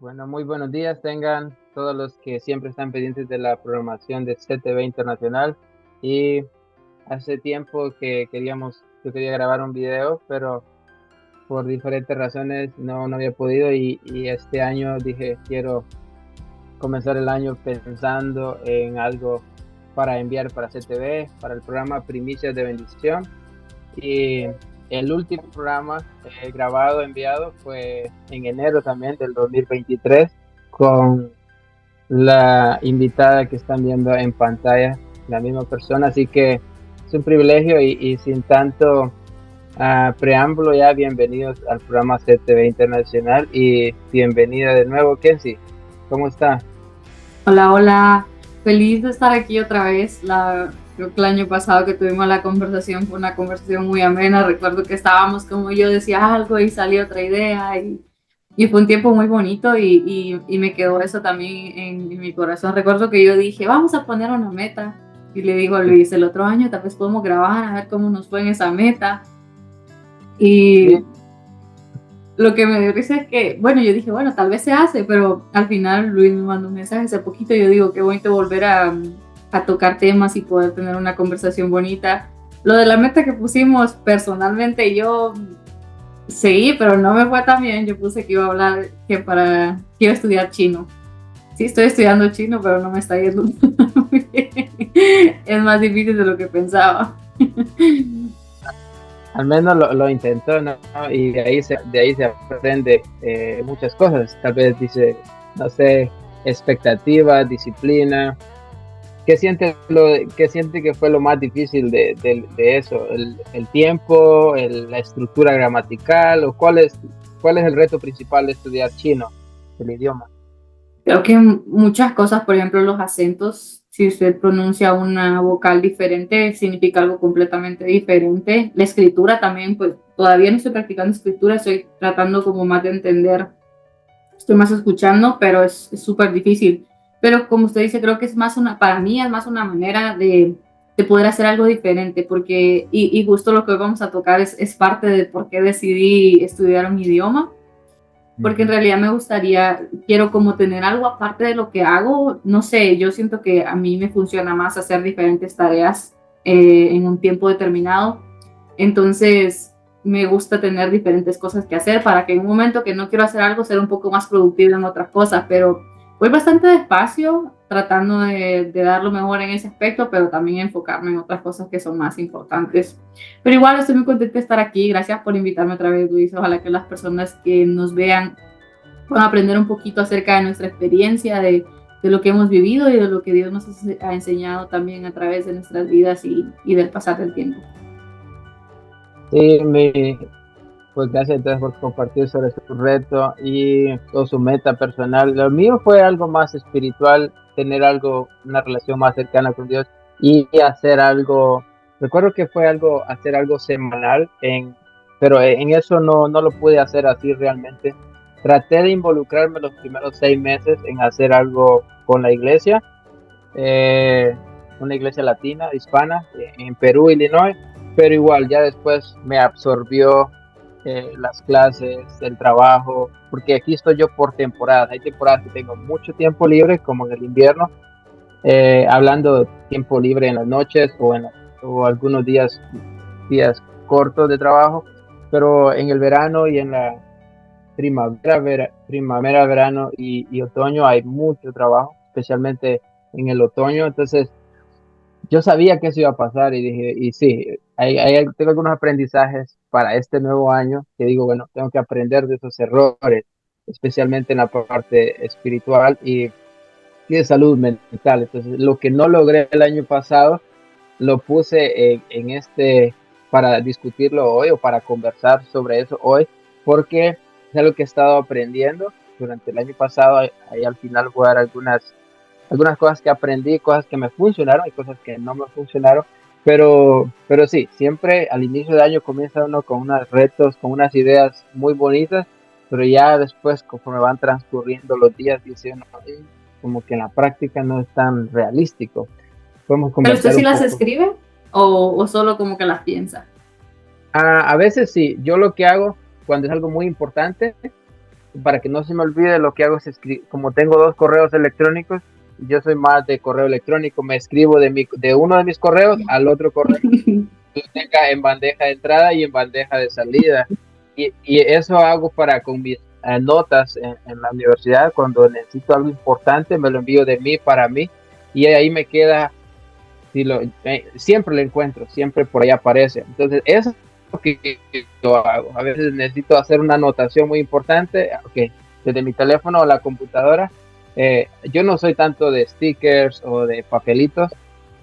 Bueno, muy buenos días tengan todos los que siempre están pendientes de la programación de CTV Internacional. Y hace tiempo yo quería grabar un video, pero por diferentes razones no había podido y este año dije, quiero comenzar el año pensando en algo para enviar para CTV, para el programa Primicias de Bendición. Y el último programa grabado, enviado, fue en enero también del 2023 con la invitada que están viendo en pantalla, la misma persona. Así que es un privilegio y sin tanto preámbulo ya, bienvenidos al programa CTV Internacional y bienvenida de nuevo, Kenzie. ¿Cómo está? Hola, hola. Feliz de estar aquí otra vez. Creo que el año pasado que tuvimos la conversación fue una conversación muy amena. Recuerdo que estábamos como yo decía algo y salió otra idea y fue un tiempo muy bonito y me quedó eso también en mi corazón. Recuerdo que yo dije, vamos a poner una meta y le digo a Luis, el otro año tal vez podemos grabar a ver cómo nos fue en esa meta. Sí, Y lo que me dio risa es que, bueno, yo dije, bueno, tal vez se hace, pero al final Luis me mandó un mensaje hace poquito y yo digo, qué bonito volver a tocar temas y poder tener una conversación bonita. Lo de la meta que pusimos, personalmente yo seguí, pero no me fue tan bien. Yo puse que iba a hablar, que iba a estudiar chino. Sí, estoy estudiando chino, pero no me está yendo muy bien. Es más difícil de lo que pensaba. al menos lo intentó, ¿no? Y de ahí se aprende muchas cosas. Tal vez dice, no sé, expectativas, disciplina. ¿Qué siente que fue lo más difícil de eso? ¿El tiempo, la estructura gramatical? ¿O cuál es el reto principal de estudiar chino, el idioma? Creo que muchas cosas, por ejemplo, los acentos, si usted pronuncia una vocal diferente, significa algo completamente diferente. La escritura también, pues todavía no estoy practicando escritura, estoy tratando como más de entender, estoy más escuchando, pero es súper difícil. Pero como usted dice, creo que es más para mí es más una manera de poder hacer algo diferente, porque, y justo lo que hoy vamos a tocar es parte de por qué decidí estudiar un idioma porque en Ujú. realidad me gustaría, quiero como tener algo aparte de lo que hago, no sé, yo siento que a mí me funciona más hacer diferentes tareas en un tiempo determinado, entonces me gusta tener diferentes cosas que hacer para que en un momento que no quiero hacer algo, ser un poco más productivo en otras cosas, pero voy bastante despacio tratando de dar lo mejor en ese aspecto, pero también enfocarme en otras cosas que son más importantes. Pero igual estoy muy contenta de estar aquí. Gracias por invitarme otra vez, Luis. Ojalá que las personas que nos vean puedan aprender un poquito acerca de nuestra experiencia, de lo que hemos vivido y de lo que Dios nos ha enseñado también a través de nuestras vidas y del pasar del tiempo. Sí, pues gracias entonces por compartir sobre su reto y o su meta personal. Lo mío fue algo más espiritual, tener una relación más cercana con Dios y hacer algo. Recuerdo que fue hacer algo semanal, pero en eso no lo pude hacer así realmente. Traté de involucrarme los primeros 6 meses en hacer algo con la iglesia, eh, una iglesia latina, hispana, en Perú, Illinois, pero igual ya después me absorbió las clases, el trabajo, porque aquí estoy yo por temporadas. Hay temporadas que tengo mucho tiempo libre, como en el invierno, hablando de tiempo libre en las noches o algunos días cortos de trabajo, pero en el verano y en la primavera, verano y otoño hay mucho trabajo, especialmente en el otoño. Entonces yo sabía que eso iba a pasar y dije, y sí, tengo algunos aprendizajes para este nuevo año que digo, bueno, tengo que aprender de esos errores, especialmente en la parte espiritual y de salud mental. Entonces, lo que no logré el año pasado, lo puse para discutirlo hoy o para conversar sobre eso hoy, porque es algo que he estado aprendiendo durante el año pasado. Ahí al final voy a dar algunas cosas que aprendí, cosas que me funcionaron y cosas que no me funcionaron, pero sí, siempre al inicio de año comienza uno con unos retos, con unas ideas muy bonitas, pero ya después, conforme van transcurriendo los días, dice uno, como que en la práctica no es tan realístico. Podemos ¿Pero usted conversar sí un las poco. escribe o solo como que las piensa? A veces sí, yo lo que hago cuando es algo muy importante, para que no se me olvide, lo que hago es como tengo dos correos electrónicos, yo soy más de correo electrónico, me escribo de uno de mis correos al otro correo, que tenga en bandeja de entrada y en bandeja de salida. Y eso hago para con mis notas en la universidad, cuando necesito algo importante, me lo envío de mí para mí, y ahí me queda, siempre lo encuentro, siempre por ahí aparece. Entonces, eso es lo que yo hago. A veces necesito hacer una anotación muy importante, okay, desde mi teléfono o la computadora. Yo no soy tanto de stickers o de papelitos,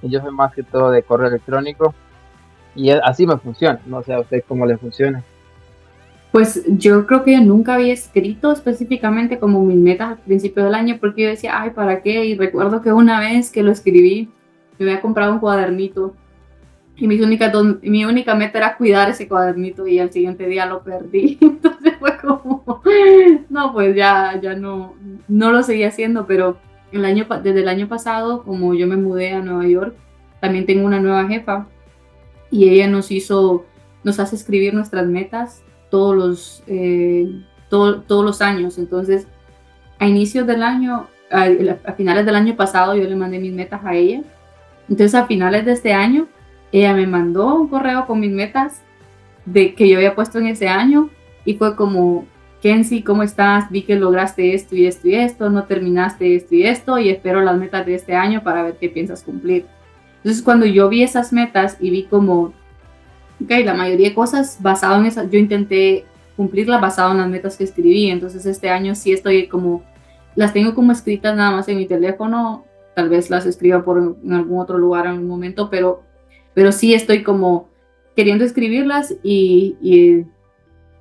yo soy más que todo de correo electrónico, y así me funciona. No sé a usted cómo le funciona. Pues yo creo que yo nunca había escrito específicamente como mis metas al principio del año porque yo decía, ay, ¿para qué? Y recuerdo que una vez que lo escribí, me había comprado un cuadernito y mi única meta era cuidar ese cuadernito y al siguiente día lo perdí. Entonces fue como, no, pues ya no lo seguí haciendo, pero desde el año pasado, como yo me mudé a Nueva York, también tengo una nueva jefa y ella nos hace escribir nuestras metas todos los años. Entonces, a inicios del año, a finales del año pasado, yo le mandé mis metas a ella. Entonces, a finales de este año, ella me mandó un correo con mis metas de que yo había puesto en ese año y fue como, Kenzie, ¿cómo estás? Vi que lograste esto y esto y esto, no terminaste esto y esto y espero las metas de este año para ver qué piensas cumplir. Entonces, cuando yo vi esas metas y vi como, ok, la mayoría de cosas basado en esas, yo intenté cumplirlas basado en las metas que escribí, entonces este año sí estoy como, las tengo como escritas nada más en mi teléfono, tal vez las escriba en algún otro lugar en algún momento, pero sí estoy como queriendo escribirlas e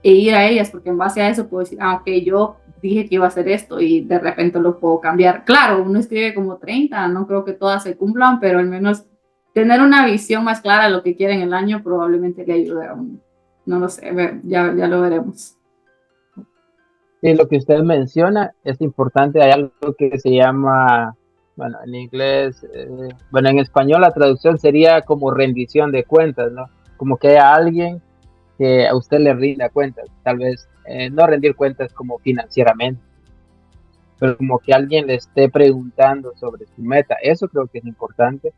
ir a ellas, porque en base a eso puedo decir, ah, ok, yo dije que iba a hacer esto y de repente lo puedo cambiar. Claro, uno escribe como 30, no creo que todas se cumplan, pero al menos tener una visión más clara de lo que quiere en el año probablemente le ayude a uno. No lo sé, ya lo veremos. Y lo que usted menciona es importante. Hay algo que se llama, bueno, en inglés, bueno, en español la traducción sería como rendición de cuentas, ¿no? Como que haya alguien que a usted le rinda cuentas, tal vez no rendir cuentas como financieramente, pero como que alguien le esté preguntando sobre su meta. Eso creo que es importante.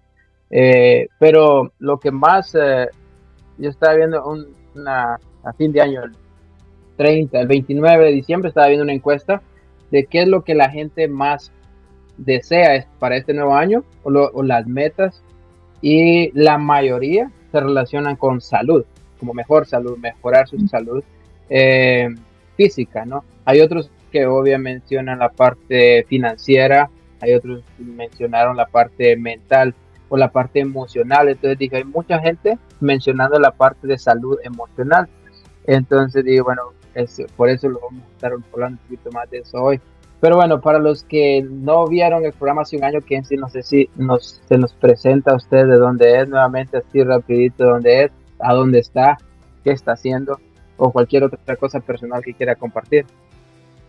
Pero lo que más, yo estaba viendo a fin de año, el 29 de diciembre, estaba viendo una encuesta de qué es lo que la gente más desea para este nuevo año, o las metas, y la mayoría se relacionan con salud, como mejor salud, mejorar su salud eh, física, ¿no? Hay otros que obviamente mencionan la parte financiera, hay otros que mencionaron la parte mental o la parte emocional. Entonces dije, hay mucha gente mencionando la parte de salud emocional. Entonces digo, bueno, por eso lo vamos a estar hablando un poquito más de eso hoy. Pero bueno, para los que no vieron el programa hace un año, Kenzie, no sé si se nos presenta a usted de dónde es, nuevamente así rapidito, dónde es, a dónde está, qué está haciendo, o cualquier otra cosa personal que quiera compartir.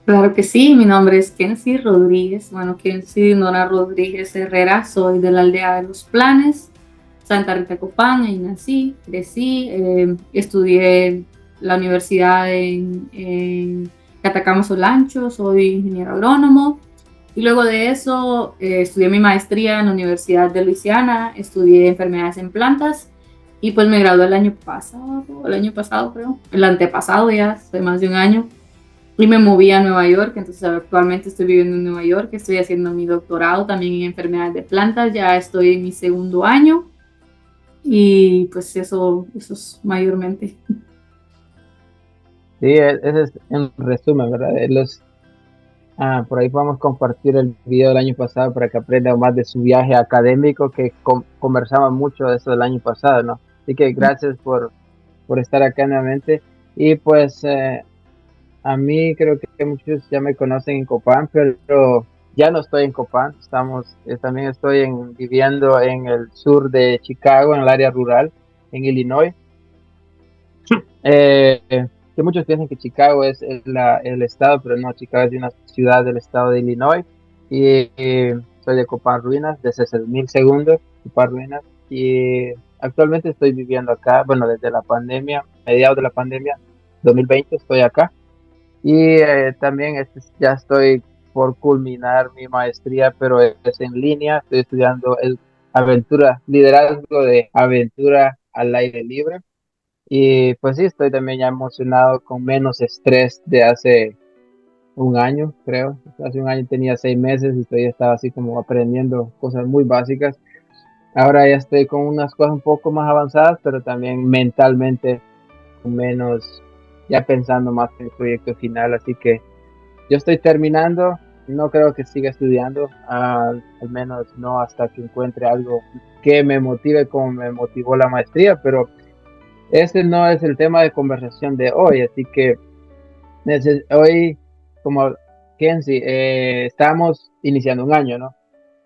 Claro que sí, mi nombre es Kenzie Rodríguez, bueno, Kenzie Nora Rodríguez Herrera, soy de la aldea de Los Planes, Santa Rita Copán, ahí nací, crecí, estudié la universidad en Catacama Solancho, soy ingeniero agrónomo y luego de eso estudié mi maestría en la Universidad de Luisiana, estudié enfermedades en plantas y pues me gradué el año pasado creo, el antepasado ya, hace más de un año y me moví a Nueva York, entonces actualmente estoy viviendo en Nueva York, estoy haciendo mi doctorado también en enfermedades de plantas, ya estoy en mi segundo año y pues eso es mayormente. Sí, ese es en resumen, ¿verdad? Por ahí podemos compartir el video del año pasado para que aprenda más de su viaje académico, que conversamos mucho de eso del año pasado, ¿no? Así que gracias por estar acá nuevamente. Y pues a mí creo que muchos ya me conocen en Copán, pero ya no estoy en Copán. También estoy viviendo en el sur de Chicago, en el área rural, en Illinois. Eh, que muchos piensan que Chicago es el estado, pero no, Chicago es de una ciudad del estado de Illinois. Y soy de Copán Ruinas, de 60,000 segundos, Copán Ruinas. Y actualmente estoy viviendo acá, bueno, desde la pandemia, mediados de la pandemia, 2020 estoy acá. Y también ya estoy por culminar mi maestría, pero es en línea. Estoy estudiando liderazgo de aventura al aire libre. Y pues sí, estoy también ya emocionado con menos estrés de hace un año, creo. Hace un año tenía 6 meses y todavía estaba así como aprendiendo cosas muy básicas. Ahora ya estoy con unas cosas un poco más avanzadas, pero también mentalmente menos, ya pensando más en el proyecto final. Así que yo estoy terminando, no creo que siga estudiando, al menos no hasta que encuentre algo que me motive como me motivó la maestría, pero ese no es el tema de conversación de hoy, así que hoy, como Kenzie, estamos iniciando un año, ¿no?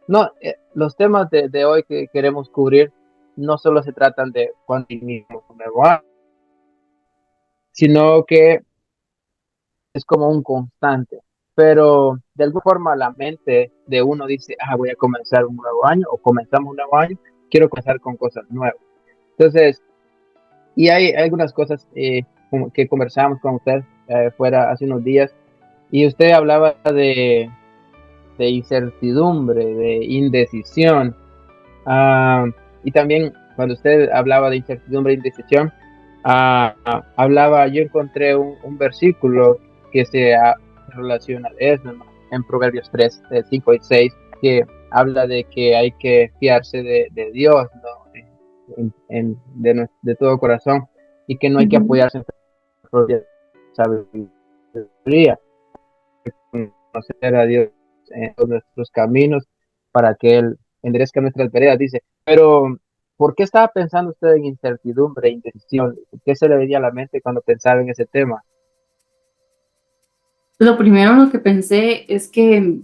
No, los temas de hoy que queremos cubrir no solo se tratan de cuando iniciamos un nuevo año, sino que es como un constante. Pero de alguna forma la mente de uno dice, voy a comenzar un nuevo año o comenzamos un nuevo año, quiero comenzar con cosas nuevas. Entonces, y hay algunas cosas como que conversamos con usted fuera hace unos días y usted hablaba de incertidumbre, de indecisión. Ah, y también cuando usted hablaba de incertidumbre e indecisión, hablaba, yo encontré un versículo que relaciona a eso, ¿no? En Proverbios 3, 5 y 6, que habla de que hay que fiarse de Dios, ¿no? De todo corazón, y que no hay que Ujú. apoyarse en su propia sabiduría, conocer a Dios en todos nuestros caminos para que Él enderezca nuestras veredas, dice. Pero, ¿por qué estaba pensando usted en incertidumbre e indecisión? ¿Qué se le venía a la mente cuando pensaba en ese tema? Lo primero en lo que pensé es que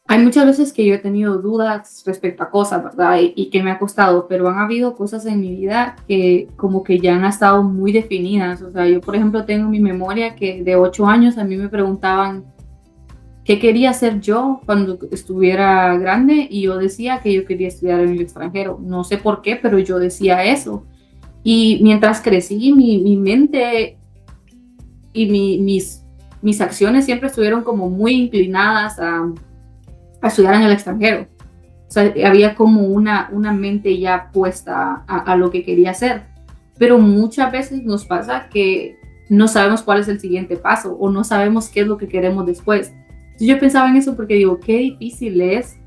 hay muchas veces que yo he tenido dudas respecto a cosas, ¿verdad? Y que me ha costado, pero han habido cosas en mi vida que como que ya han estado muy definidas. O sea, yo, por ejemplo, tengo en mi memoria que de 8 años a mí me preguntaban qué quería hacer yo cuando estuviera grande y yo decía que yo quería estudiar en el extranjero. No sé por qué, pero yo decía eso. Y mientras crecí, mi mente y mis acciones siempre estuvieron como muy inclinadas a estudiar en el extranjero. O sea, había como una mente ya puesta a lo que quería hacer. Pero muchas veces nos pasa que no sabemos cuál es el siguiente paso o no sabemos qué es lo que queremos después. Entonces yo pensaba en eso porque digo, qué difícil es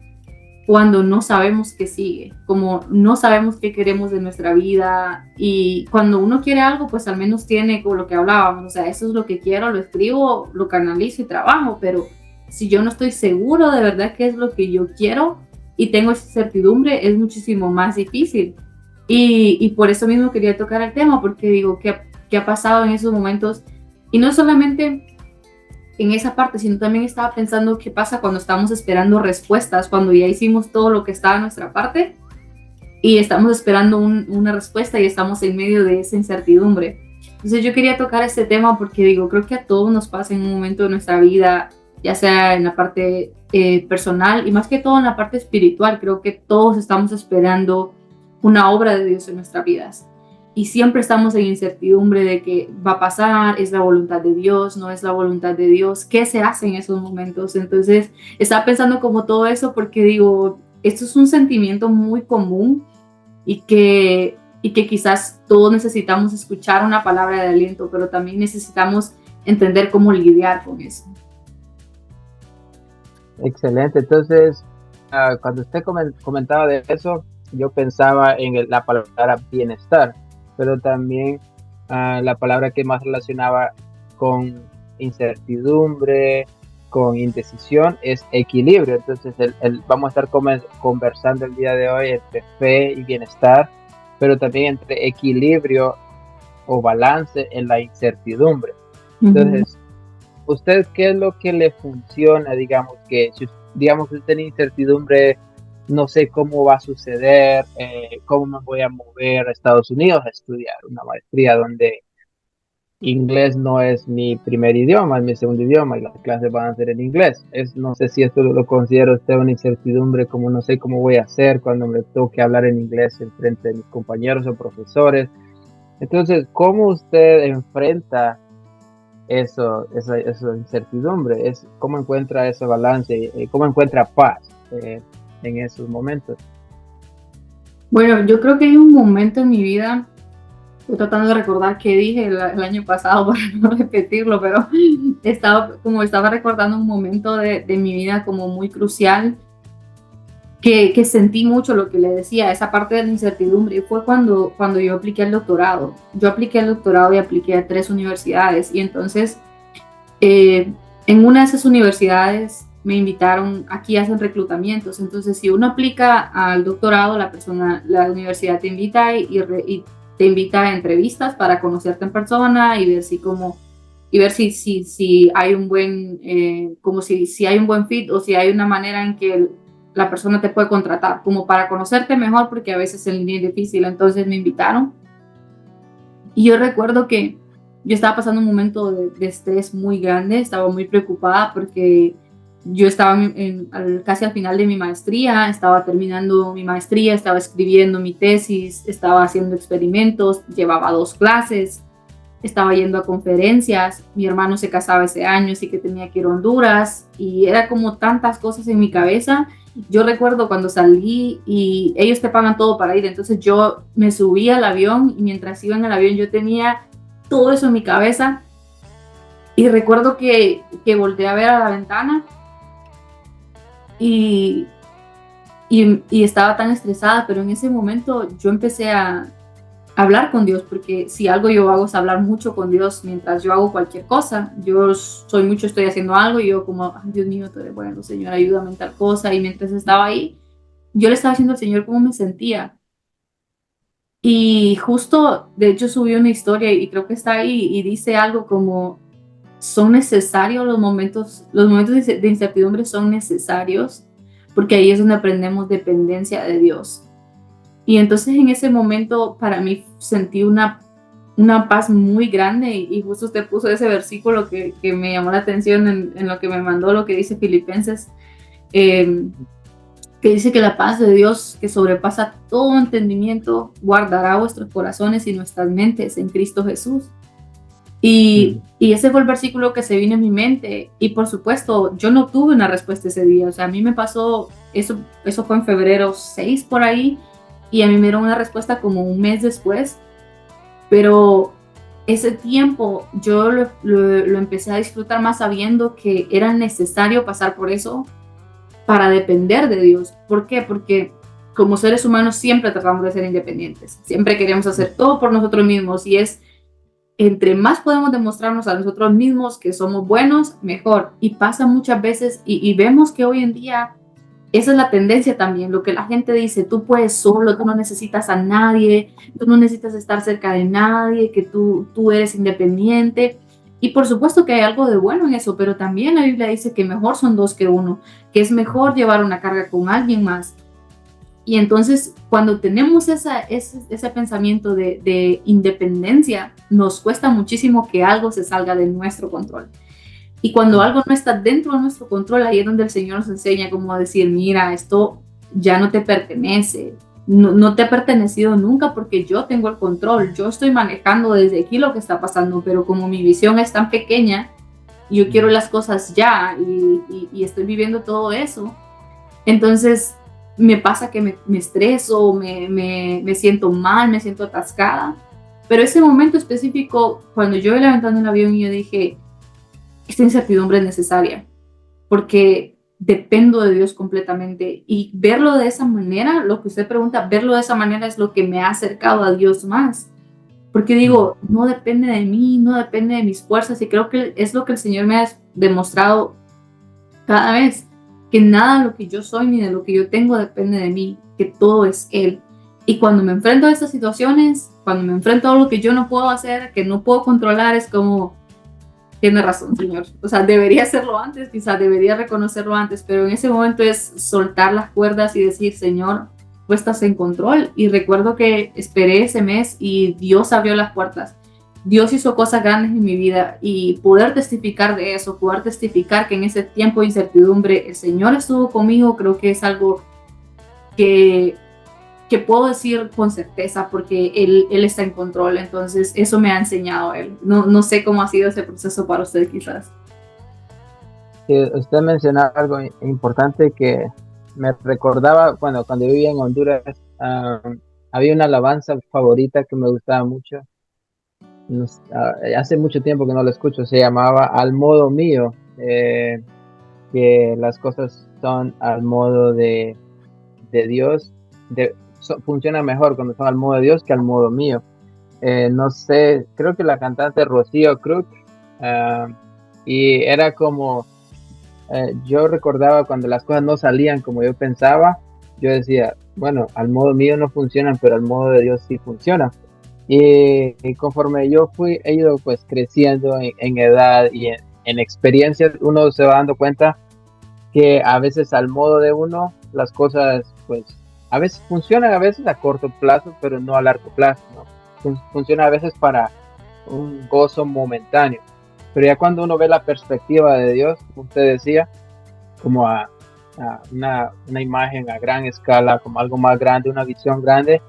cuando no sabemos qué sigue, como no sabemos qué queremos de nuestra vida y cuando uno quiere algo, pues al menos tiene como lo que hablábamos, o sea, eso es lo que quiero, lo escribo, lo canalizo y trabajo, pero si yo no estoy seguro de verdad qué es lo que yo quiero y tengo esa certidumbre, es muchísimo más difícil. Y por eso mismo quería tocar el tema, porque digo, ¿qué ha pasado en esos momentos? Y no solamente en esa parte, sino también estaba pensando qué pasa cuando estamos esperando respuestas, cuando ya hicimos todo lo que estaba en nuestra parte y estamos esperando una respuesta y estamos en medio de esa incertidumbre. Entonces yo quería tocar este tema porque digo, creo que a todos nos pasa en un momento de nuestra vida, ya sea en la parte personal y más que todo en la parte espiritual, creo que todos estamos esperando una obra de Dios en nuestras vidas. Y siempre estamos en incertidumbre de qué va a pasar, es la voluntad de Dios, no es la voluntad de Dios, qué se hace en esos momentos. Entonces, estaba pensando como todo eso porque digo, esto es un sentimiento muy común y que quizás todos necesitamos escuchar una palabra de aliento, pero también necesitamos entender cómo lidiar con eso. Excelente. Entonces, cuando usted comentaba de eso, yo pensaba en la palabra bienestar, pero también la palabra que más relacionaba con incertidumbre, con indecisión, es equilibrio. Entonces, vamos a estar conversando el día de hoy entre fe y bienestar, pero también entre equilibrio o balance en la incertidumbre. Ujú. Entonces, ¿usted qué es lo que le funciona? Digamos que si digamos que usted tiene incertidumbre, no sé cómo va a suceder, cómo me voy a mover a Estados Unidos a estudiar una maestría donde inglés no es mi primer idioma, es mi segundo idioma y las clases van a ser en inglés. No sé si esto lo considera usted una incertidumbre, como no sé cómo voy a hacer cuando me toque hablar en inglés en frente de mis compañeros o profesores. Entonces, ¿cómo usted enfrenta esa incertidumbre, es cómo encuentra ese balance, cómo encuentra paz en esos momentos. Bueno, yo creo que hay un momento en mi vida, estoy tratando de recordar qué dije el año pasado para no repetirlo, pero estaba recordando un momento de mi vida como muy crucial, que sentí mucho lo que le decía, esa parte de la incertidumbre, y fue cuando yo apliqué al doctorado. Yo apliqué al doctorado y apliqué a 3 universidades, y entonces en una de esas universidades me invitaron, aquí hacen reclutamientos, entonces si uno aplica al doctorado, la universidad te invita y te invita a entrevistas para conocerte en persona y ver si hay un buen, como si hay un buen fit o si hay una manera en que la persona te puede contratar, como para conocerte mejor, porque a veces en línea es difícil. Entonces me invitaron y yo recuerdo que yo estaba pasando un momento de estrés muy grande, estaba muy preocupada porque yo estaba casi al final de mi maestría, estaba terminando mi maestría, estaba escribiendo mi tesis, estaba haciendo experimentos, llevaba 2 clases, estaba yendo a conferencias, mi hermano se casaba ese año, así que tenía que ir a Honduras y era como tantas cosas en mi cabeza. Yo recuerdo cuando salí y ellos te pagan todo para ir, entonces yo me subí al avión y mientras iba en el avión yo tenía todo eso en mi cabeza y recuerdo que volteé a ver a la ventana y, y estaba tan estresada, pero en ese momento yo empecé a hablar con Dios, porque si algo yo hago es hablar mucho con Dios mientras yo hago cualquier cosa. Yo soy mucho, estoy haciendo algo y yo como, ay, Dios mío, tú eres bueno, Señor, ayúdame en tal cosa. Y mientras estaba ahí, yo le estaba diciendo al Señor cómo me sentía. Y justo, de hecho, subí una historia y creo que está ahí y dice algo como, son necesarios los momentos de incertidumbre son necesarios, porque ahí es donde aprendemos dependencia de Dios. Y entonces en ese momento para mí sentí una paz muy grande y justo usted puso ese versículo que me llamó la atención en lo que me mandó, lo que dice Filipenses, eh, que dice que la paz de Dios que sobrepasa todo entendimiento guardará vuestros corazones y nuestras mentes en Cristo Jesús. Y ese fue el versículo que se vino en mi mente y por supuesto yo no tuve una respuesta ese día, o sea, a mí me pasó, eso fue en febrero 6 por ahí y a mí me dieron una respuesta como un mes después, pero ese tiempo yo lo empecé a disfrutar más sabiendo que era necesario pasar por eso para depender de Dios. ¿Por qué? Porque como seres humanos siempre tratamos de ser independientes, siempre queremos hacer todo por nosotros mismos y es entre más podemos demostrarnos a nosotros mismos que somos buenos, mejor. Y pasa muchas veces y vemos que hoy en día esa es la tendencia también, lo que la gente dice, tú puedes solo, tú no necesitas a nadie, tú no necesitas estar cerca de nadie, que tú eres independiente. Y por supuesto que hay algo de bueno en eso, pero también la Biblia dice que mejor son 2 que 1, que es mejor llevar una carga con alguien más. Y entonces, cuando tenemos ese pensamiento de independencia, nos cuesta muchísimo que algo se salga de nuestro control. Y cuando algo no está dentro de nuestro control, ahí es donde el Señor nos enseña cómo decir, mira, esto ya no te pertenece, no te ha pertenecido nunca porque yo tengo el control, yo estoy manejando desde aquí lo que está pasando, pero como mi visión es tan pequeña, yo quiero las cosas ya y estoy viviendo todo eso. Entonces, me pasa que me estreso, me siento mal, me siento atascada. Pero ese momento específico, cuando yo iba levantando el avión y yo dije, esta incertidumbre es necesaria, porque dependo de Dios completamente. Y verlo de esa manera, lo que usted pregunta, verlo de esa manera es lo que me ha acercado a Dios más. Porque digo, no depende de mí, no depende de mis fuerzas. Y creo que es lo que el Señor me ha demostrado cada vez, que nada de lo que yo soy ni de lo que yo tengo depende de mí, que todo es Él. Y cuando me enfrento a estas situaciones, cuando me enfrento a algo que yo no puedo hacer, que no puedo controlar, es como, tiene razón, Señor. O sea, debería hacerlo antes, quizás debería reconocerlo antes, pero en ese momento es soltar las cuerdas y decir, Señor, tú estás en control. Y recuerdo que esperé ese mes y Dios abrió las puertas. Dios hizo cosas grandes en mi vida y poder testificar de eso, poder testificar que en ese tiempo de incertidumbre el Señor estuvo conmigo, creo que es algo que que puedo decir con certeza porque él está en control, entonces eso me ha enseñado él. No, no sé cómo ha sido ese proceso para usted quizás. Usted mencionaba algo importante que me recordaba cuando vivía en Honduras. Había una alabanza favorita que me gustaba mucho. Hace mucho tiempo que no la escucho. Se llamaba Al modo mío, que las cosas son al modo de Dios. Funciona mejor cuando son al modo de Dios que al modo mío. No sé, creo que la cantante Rocío Cruz, ah, y era como, yo recordaba cuando las cosas no salían como yo pensaba, yo decía, bueno, al modo mío no funcionan, pero al modo de Dios sí funciona. Y conforme yo he ido pues creciendo en edad y en experiencias, uno se va dando cuenta que a veces al modo de uno las cosas pues a veces funcionan, a veces a corto plazo, pero no a largo plazo, ¿no? Funciona a veces para un gozo momentáneo, pero ya cuando uno ve la perspectiva de Dios, como usted decía, como a una imagen a gran escala, como algo más grande, una visión grande,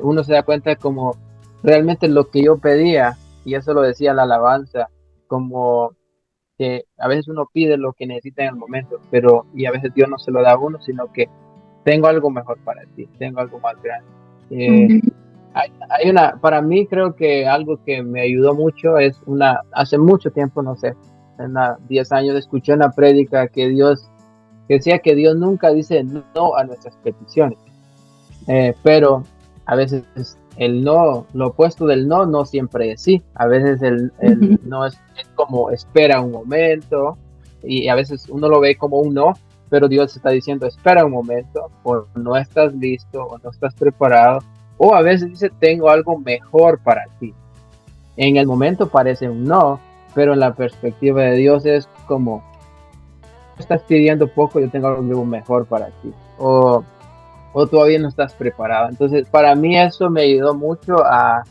uno se da cuenta como realmente lo que yo pedía, y eso lo decía la alabanza, como que a veces uno pide lo que necesita en el momento, pero y a veces Dios no se lo da a uno, sino que tengo algo mejor para ti, tengo algo más grande. Eh, Ujú. para mí creo que algo que me ayudó mucho es hace mucho tiempo, no sé, en 10 años escuché una prédica que decía que Dios nunca dice no a nuestras peticiones, pero a veces el no, lo opuesto del no, no siempre es sí. A veces el no es como espera un momento, y a veces uno lo ve como un no, pero Dios está diciendo espera un momento, o no estás listo, o no estás preparado, o a veces dice tengo algo mejor para ti. En el momento parece un no, pero en la perspectiva de Dios es como estás pidiendo poco, yo tengo algo mejor para ti. O todavía no estás preparado. Entonces, para mí eso me ayudó mucho a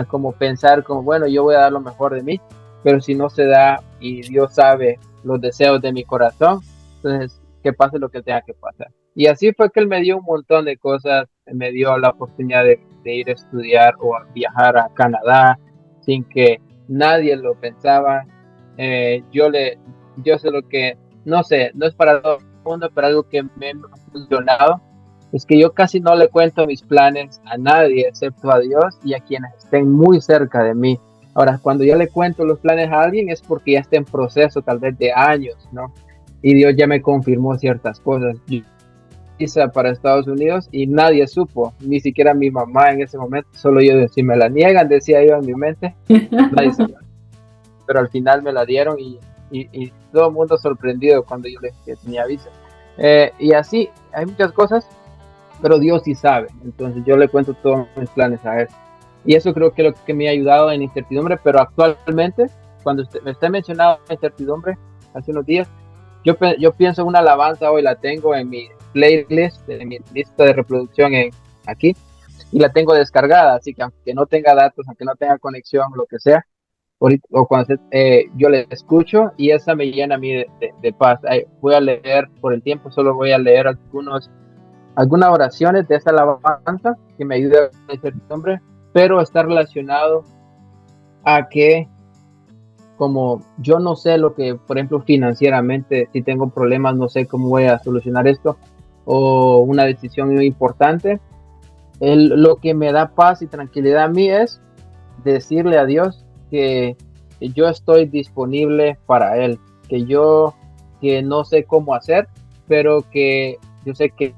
como pensar como, bueno, yo voy a dar lo mejor de mí, pero si no se da y Dios sabe los deseos de mi corazón, entonces que pase lo que tenga que pasar. Y así fue que Él me dio un montón de cosas, me dio la oportunidad de ir a estudiar o a viajar a Canadá sin que nadie lo pensaba. Eh, yo le, yo sé lo que, no sé, no es para todo el mundo, pero algo que me ha funcionado es que yo casi no le cuento mis planes a nadie excepto a Dios y a quienes estén muy cerca de mí. Ahora, cuando yo le cuento los planes a alguien es porque ya está en proceso tal vez de años, ¿no? Y Dios ya me confirmó ciertas cosas. Yo hice para Estados Unidos y nadie supo, ni siquiera mi mamá en ese momento, solo yo, si me la niegan, decía yo en mi mente, nadie sabe. Pero al final me la dieron y todo el mundo sorprendido cuando yo les tenía visa. Y así, hay muchas cosas, pero Dios sí sabe. Entonces yo le cuento todos mis planes a Él. Y eso creo que es lo que me ha ayudado en incertidumbre, pero actualmente, cuando me está mencionando incertidumbre, hace unos días, yo pienso en una alabanza hoy, la tengo en mi playlist, en mi lista de reproducción aquí, y la tengo descargada, así que aunque no tenga datos, aunque no tenga conexión, lo que sea, o cuando yo le escucho y esa me llena a mí de paz. Voy a leer, por el tiempo, solo voy a leer algunas oraciones de esa alabanza que me ayuda a ese nombre, pero está relacionado a que como yo no sé lo que, por ejemplo, financieramente, si tengo problemas, no sé cómo voy a solucionar esto, o una decisión muy importante, lo que me da paz y tranquilidad a mí es decirle a Dios que yo estoy disponible para Él, que no sé cómo hacer, pero que yo sé que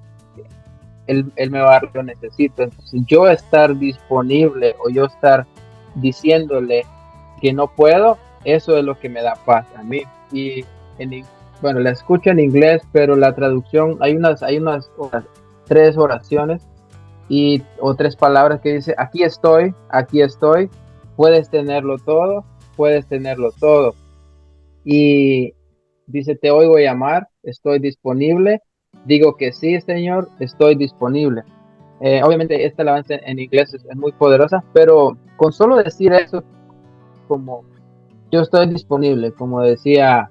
él me va a dar lo que necesito. Entonces, yo estar disponible o yo estar diciéndole que no puedo, eso es lo que me da paz a mí. Y en, bueno, la escucho en inglés, pero la traducción, hay unas 3 oraciones o 3 palabras que dice, aquí estoy, puedes tenerlo todo. Y dice, te oigo llamar, estoy disponible, digo que sí, Señor, estoy disponible. Obviamente esta alabanza en inglés es muy poderosa, pero con solo decir eso, como yo estoy disponible, como decía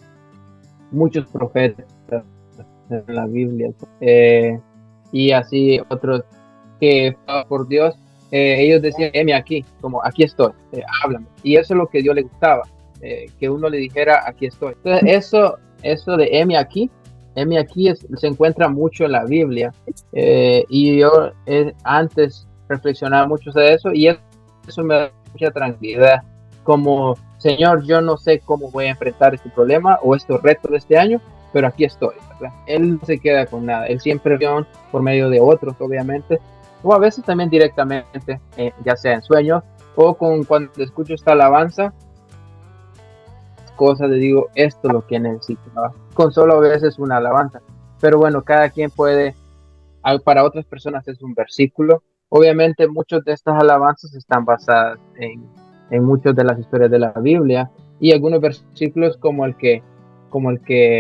muchos profetas en la Biblia, y así otros. que por Dios, ellos decían, heme aquí, como aquí estoy, háblame. Y eso es lo que Dios le gustaba, que uno le dijera, aquí estoy. Entonces, eso de heme aquí se encuentra mucho en la Biblia. Y yo antes reflexionaba mucho de eso y eso me da mucha tranquilidad. Como, Señor, yo no sé cómo voy a enfrentar este problema o estos retos de este año, pero aquí estoy, ¿verdad? Él no se queda con nada, él siempre por medio de otros, obviamente, o a veces también directamente, ya sea en sueños o cuando escucho esta alabanza, cosas le digo, esto es lo que necesito, ¿no? Con solo a veces una alabanza, pero bueno, cada quien puede, para otras personas es un versículo. Obviamente muchas de estas alabanzas están basadas en muchas de las historias de la Biblia y algunos versículos como el que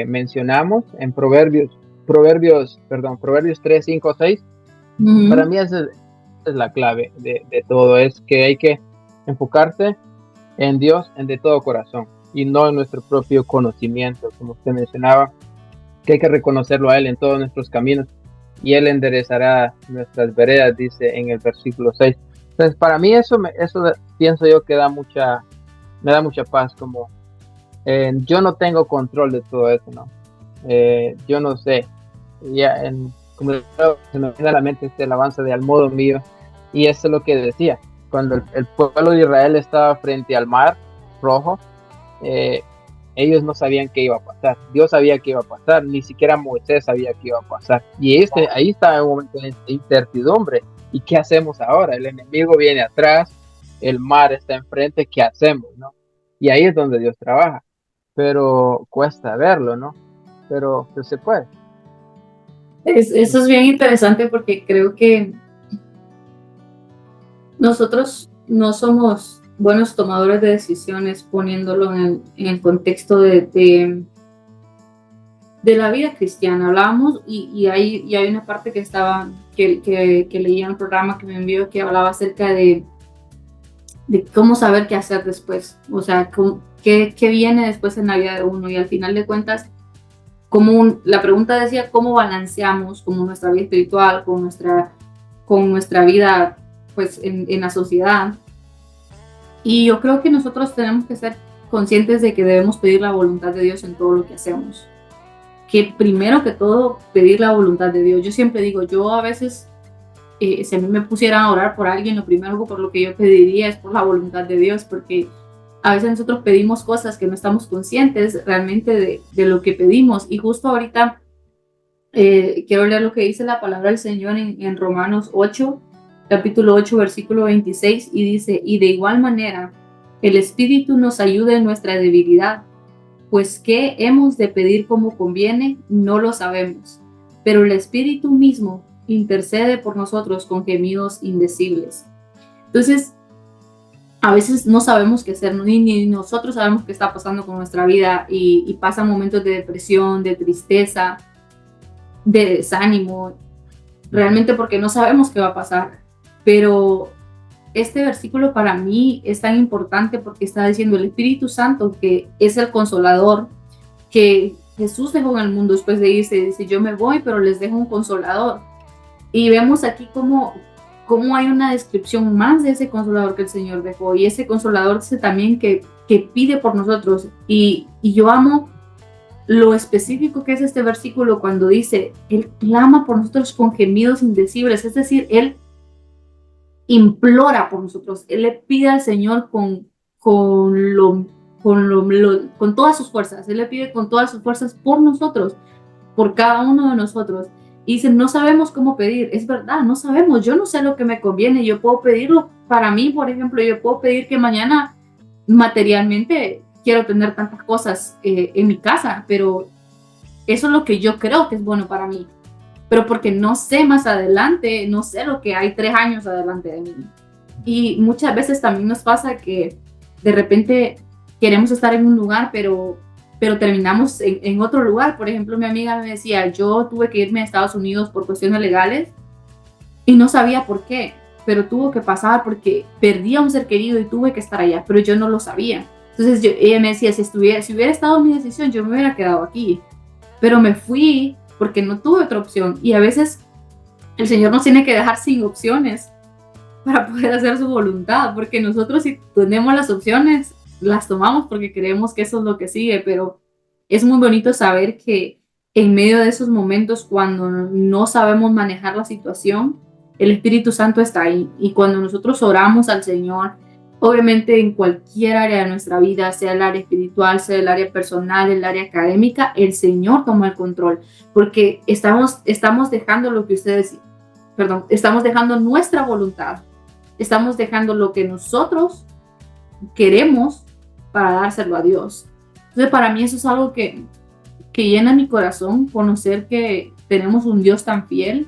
mencionamos en Proverbios 3, 5, 6. Para mí esa es la clave de todo, es que hay que enfocarse en Dios de todo corazón y no en nuestro propio conocimiento, como usted mencionaba, que hay que reconocerlo a Él en todos nuestros caminos y Él enderezará nuestras veredas, dice en el versículo 6. Entonces, para mí eso pienso yo que me da mucha paz, como yo no tengo control de todo eso, ¿no? Yo no sé, ya como se me viene a la mente este alabanza de al modo mío, y eso es lo que decía, cuando el pueblo de Israel estaba frente al mar rojo, eh, ellos no sabían qué iba a pasar. Dios sabía qué iba a pasar, ni siquiera Moisés sabía qué iba a pasar. Y ahí estaba un momento de incertidumbre. ¿Y qué hacemos ahora? El enemigo viene atrás, el mar está enfrente, ¿qué hacemos, no? Y ahí es donde Dios trabaja. Pero cuesta verlo, ¿no? Pero pues, se puede. Eso es bien interesante porque creo que nosotros no somos buenos tomadores de decisiones poniéndolo en el contexto de la vida cristiana. Hablábamos y hay una parte que leía en el programa que me envió que hablaba acerca de cómo saber qué hacer después, o sea, qué viene después en la vida de uno, y al final de cuentas, la pregunta decía cómo balanceamos como nuestra vida espiritual con nuestra vida pues en la sociedad. Y yo creo que nosotros tenemos que ser conscientes de que debemos pedir la voluntad de Dios en todo lo que hacemos, que primero que todo pedir la voluntad de Dios. Yo siempre digo, yo a veces si a mí me pusieran a orar por alguien, lo primero por lo que yo pediría es por la voluntad de Dios, porque a veces nosotros pedimos cosas que no estamos conscientes realmente de lo que pedimos. Y justo ahorita quiero leer lo que dice la palabra del Señor en Romanos 8, capítulo 8, versículo 26, y dice, y de igual manera, el Espíritu nos ayuda en nuestra debilidad, pues qué hemos de pedir como conviene, no lo sabemos, pero el Espíritu mismo intercede por nosotros con gemidos indecibles. Entonces, a veces no sabemos qué hacer, ni nosotros sabemos qué está pasando con nuestra vida y pasan momentos de depresión, de tristeza, de desánimo, realmente porque no sabemos qué va a pasar. Pero este versículo para mí es tan importante porque está diciendo el Espíritu Santo, que es el consolador, que Jesús dejó en el mundo después de irse, dice, yo me voy, pero les dejo un consolador. Y vemos aquí cómo hay una descripción más de ese consolador que el Señor dejó. Y ese consolador dice también que pide por nosotros. Y yo amo lo específico que es este versículo cuando dice, Él clama por nosotros con gemidos indecibles. Es decir, Él implora por nosotros. Él le pide al Señor con todas sus fuerzas. Él le pide con todas sus fuerzas por nosotros, por cada uno de nosotros. Y dicen, no sabemos cómo pedir. Es verdad, no sabemos. Yo no sé lo que me conviene. Yo puedo pedirlo para mí, por ejemplo. Yo puedo pedir que mañana materialmente quiero tener tantas cosas en mi casa, pero eso es lo que yo creo que es bueno para mí. Pero porque no sé más adelante, no sé lo que hay 3 años adelante de mí. Y muchas veces también nos pasa que de repente queremos estar en un lugar, pero terminamos en otro lugar. Por ejemplo, mi amiga me decía, yo tuve que irme a Estados Unidos por cuestiones legales y no sabía por qué, pero tuvo que pasar porque perdí a un ser querido y tuve que estar allá, pero yo no lo sabía. Entonces ella me decía, si hubiera estado en mi decisión, yo me hubiera quedado aquí, pero me fui porque no tuve otra opción. Y a veces El Señor nos tiene que dejar sin opciones para poder hacer su voluntad, porque nosotros si tenemos las opciones, las tomamos porque creemos que eso es lo que sigue, pero es muy bonito saber que en medio de esos momentos, cuando no sabemos manejar la situación, el Espíritu Santo está ahí. Y cuando nosotros oramos al Señor, obviamente en cualquier área de nuestra vida, sea el área espiritual, sea el área personal, el área académica, el Señor toma el control, porque estamos dejando lo que ustedes, perdón, estamos dejando nuestra voluntad, estamos dejando lo que nosotros queremos para dárselo a Dios. Entonces, para mí eso es algo que llena mi corazón, conocer que tenemos un Dios tan fiel,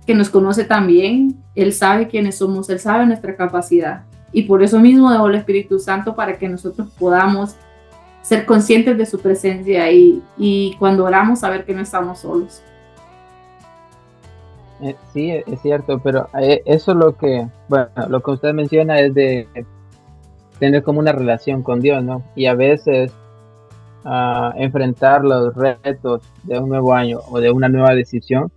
que nos conoce tan bien, Él sabe quiénes somos, Él sabe nuestra capacidad. Y por eso mismo dejó el Espíritu Santo para que nosotros podamos ser conscientes de su presencia y cuando oramos saber que no estamos solos. Sí, es cierto, pero eso es lo que, bueno, lo que usted menciona es de tener como una relación con Dios, ¿no? Y a veces enfrentar los retos de un nuevo año o de una nueva decisión,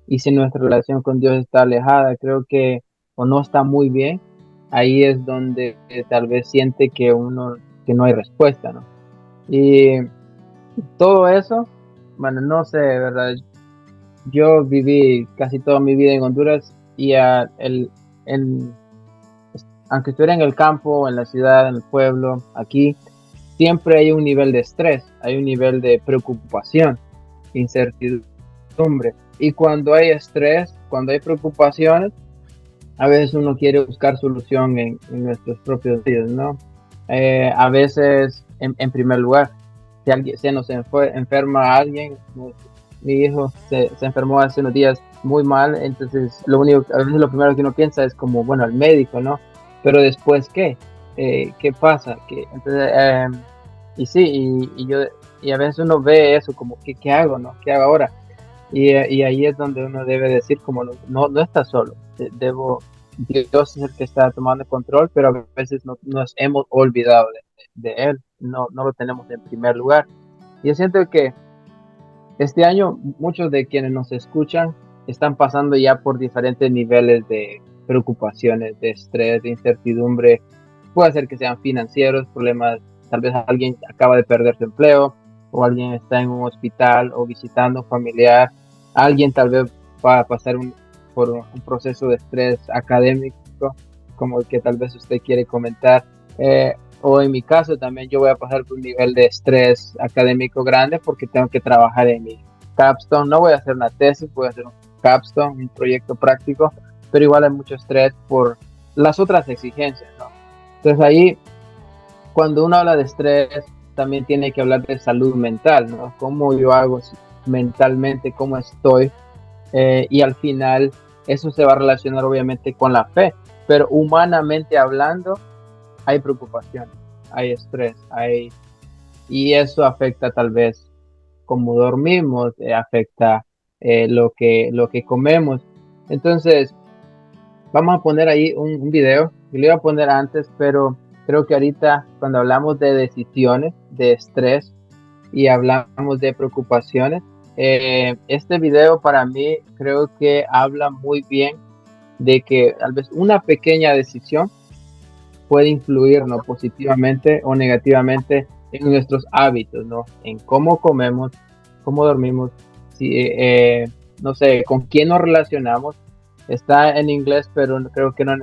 y si nuestra relación con Dios está alejada, creo que o no está muy bien, ahí es donde tal vez siente que no hay respuesta, ¿no? Y todo eso, bueno, no sé, ¿verdad? Yo viví casi toda mi vida en Honduras y en, aunque estuviera en el campo, en la ciudad, en el pueblo, aquí, siempre hay un nivel de estrés, hay un nivel de preocupación, incertidumbre. Y cuando hay estrés, cuando hay preocupaciones, a veces uno quiere buscar solución en nuestros propios días, ¿no? A veces, en primer lugar, si alguien se nos enferma a alguien, mi hijo se enfermó hace unos días muy mal, entonces a veces lo primero que uno piensa es como, bueno, al médico, ¿no? Pero después, ¿qué? ¿Qué pasa? Entonces, y sí, y a veces uno ve eso como, ¿qué hago, no? ¿Qué hago ahora? Y ahí es donde uno debe decir como no está solo, Dios es el que está tomando control, pero a veces nos hemos olvidado de Él, no lo tenemos en primer lugar. Y yo siento que este año muchos de quienes nos escuchan están pasando ya por diferentes niveles de preocupaciones, de estrés, de incertidumbre. Puede ser que sean financieros, problemas, tal vez alguien acaba de perder su empleo o alguien está en un hospital o visitando a un familiar. Alguien tal vez va a pasar por un proceso de estrés académico, como el que tal vez usted quiere comentar. O en mi caso también yo voy a pasar por un nivel de estrés académico grande porque tengo que trabajar en mi capstone. No voy a hacer una tesis, voy a hacer un capstone, un proyecto práctico, pero igual hay mucho estrés por las otras exigencias, ¿no? Entonces ahí, cuando uno habla de estrés, también tiene que hablar de salud mental, ¿no? Cómo yo hago mentalmente, cómo estoy, y al final eso se va a relacionar obviamente con la fe, pero humanamente hablando, hay preocupación, hay estrés, y eso afecta tal vez cómo dormimos, afecta lo que comemos. Entonces, vamos a poner ahí un video, que lo iba a poner antes, pero creo que ahorita cuando hablamos de decisiones, de estrés y hablamos de preocupaciones, este video para mí creo que habla muy bien de que tal vez una pequeña decisión puede influir, ¿no? Positivamente o negativamente en nuestros hábitos, ¿no? En cómo comemos, cómo dormimos, si, no sé, con quién nos relacionamos. Está en inglés, pero creo que no,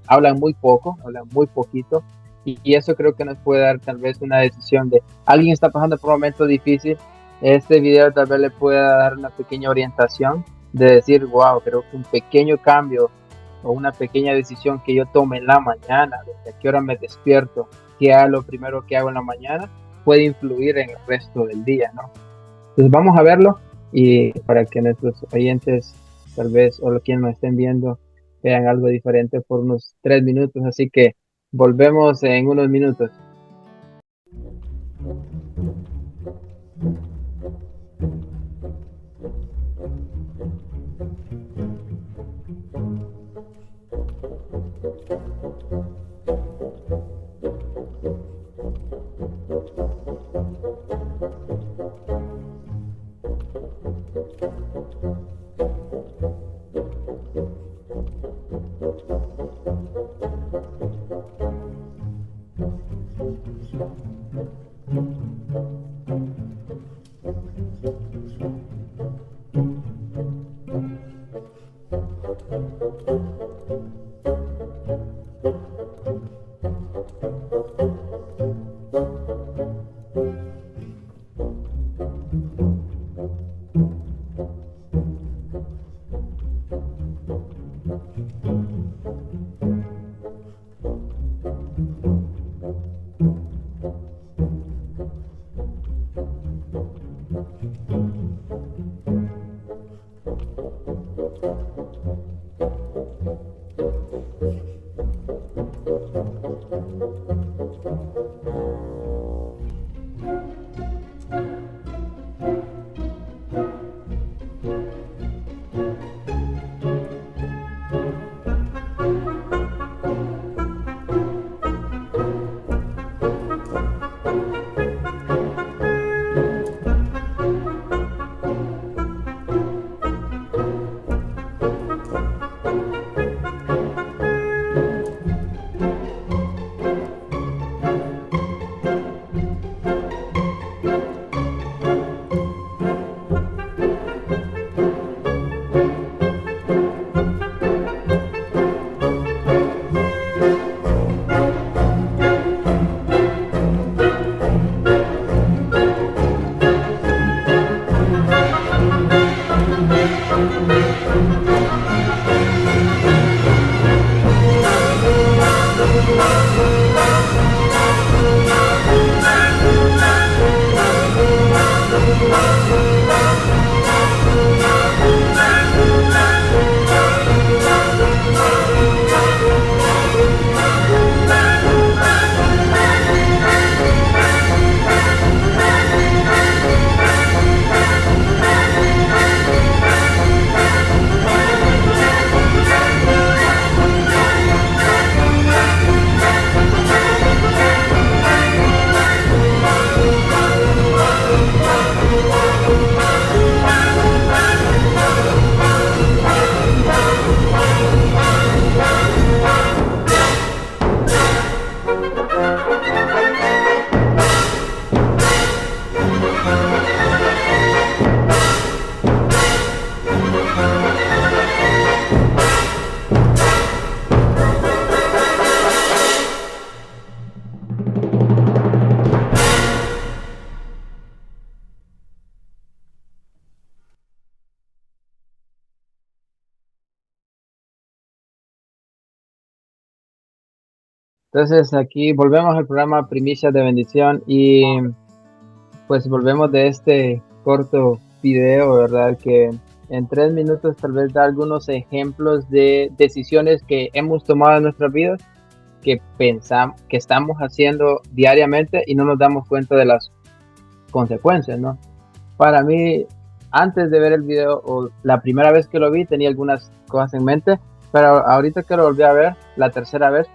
hablan muy poco, hablan muy poquito. Y eso creo que nos puede dar tal vez una decisión de alguien está pasando por un momento difícil. Este video tal vez le pueda dar una pequeña orientación de decir, wow, creo que un pequeño cambio o una pequeña decisión que yo tome en la mañana, desde a qué hora me despierto, qué hago lo primero que hago en la mañana, puede influir en el resto del día, ¿no? Entonces vamos a verlo y para que nuestros oyentes tal vez o quienes nos estén viendo vean algo diferente por unos 3 minutos, así que volvemos en unos minutos. Entonces aquí volvemos al programa Primicias de Bendición y pues volvemos de este corto video, ¿verdad? Que en 3 minutos tal vez da algunos ejemplos de decisiones que hemos tomado en nuestras vidas, que pensamos, que estamos haciendo diariamente y no nos damos cuenta de las consecuencias, ¿no? Para mí, antes de ver el video o la primera vez que lo vi, tenía algunas cosas en mente, pero ahorita que lo volví a ver, la tercera vez,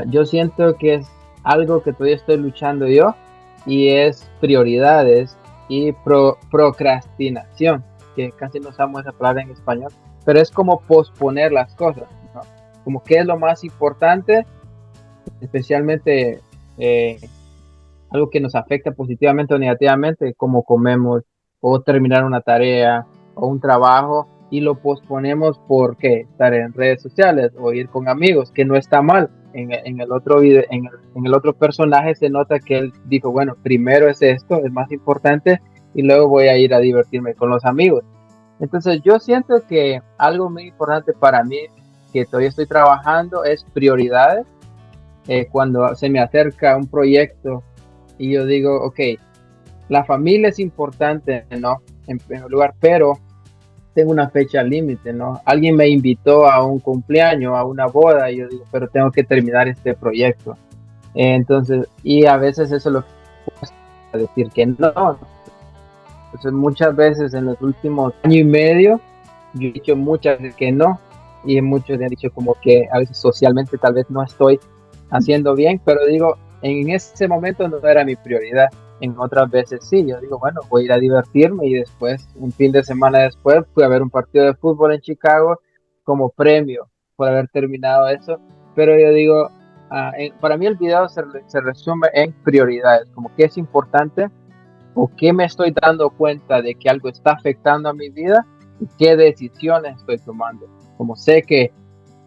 yo siento que es algo que todavía estoy luchando yo y es prioridades y procrastinación, que casi no usamos esa palabra en español, pero es como posponer las cosas, ¿no? Como qué es lo más importante, especialmente algo que nos afecta positivamente o negativamente, como comemos o terminar una tarea o un trabajo y lo posponemos porque estar en redes sociales o ir con amigos, que no está mal. En el otro video, en el otro personaje se nota que él dijo, bueno, primero es esto, es más importante y luego voy a ir a divertirme con los amigos. Entonces yo siento que algo muy importante para mí, que todavía estoy trabajando, es prioridades. Cuando se me acerca un proyecto y yo digo, ok, la familia es importante, ¿no? En primer lugar, pero tengo una fecha límite, ¿no? Alguien me invitó a un cumpleaños, a una boda, y yo digo, pero tengo que terminar este proyecto. Entonces, y a veces eso es lo que puedo decir que no. Entonces, muchas veces en los últimos año y medio, yo he dicho muchas veces que no, y muchos me han dicho como que a veces socialmente tal vez no estoy haciendo bien, pero digo, en ese momento no era mi prioridad. En otras veces sí, yo digo, bueno, voy a ir a divertirme y después, un fin de semana después, fui a ver un partido de fútbol en Chicago como premio por haber terminado eso. Pero yo digo, para mí el video se resume en prioridades, como qué es importante o qué me estoy dando cuenta de que algo está afectando a mi vida y qué decisiones estoy tomando. Como sé que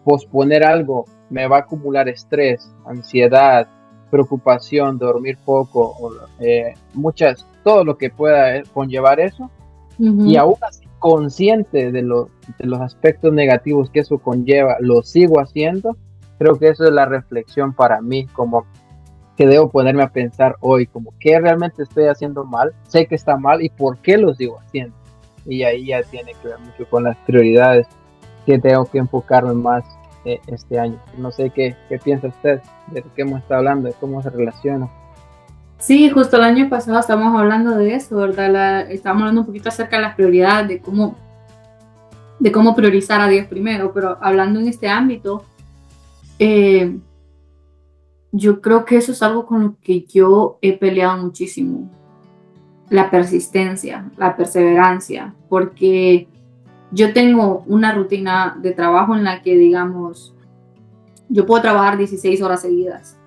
posponer algo me va a acumular estrés, ansiedad, preocupación, dormir poco, todo lo que pueda conllevar eso, y Ujú. aún así consciente de los aspectos negativos que eso conlleva, lo sigo haciendo. Creo que eso es la reflexión para mí, como que debo ponerme a pensar hoy, como qué realmente estoy haciendo mal, sé que está mal y por qué lo sigo haciendo. Y ahí ya tiene que ver mucho con las prioridades que tengo que enfocarme más este año. No sé qué piensa usted de lo que hemos estado hablando, de cómo se relaciona. Sí, justo el año pasado estábamos hablando de eso, ¿verdad? Estábamos hablando un poquito acerca de las prioridades, de cómo priorizar a Dios primero, pero hablando en este ámbito, eh, yo creo que eso es algo con lo que yo he peleado muchísimo, la persistencia, la perseverancia, porque yo tengo una rutina de trabajo en la que, digamos, yo puedo trabajar 16 horas seguidas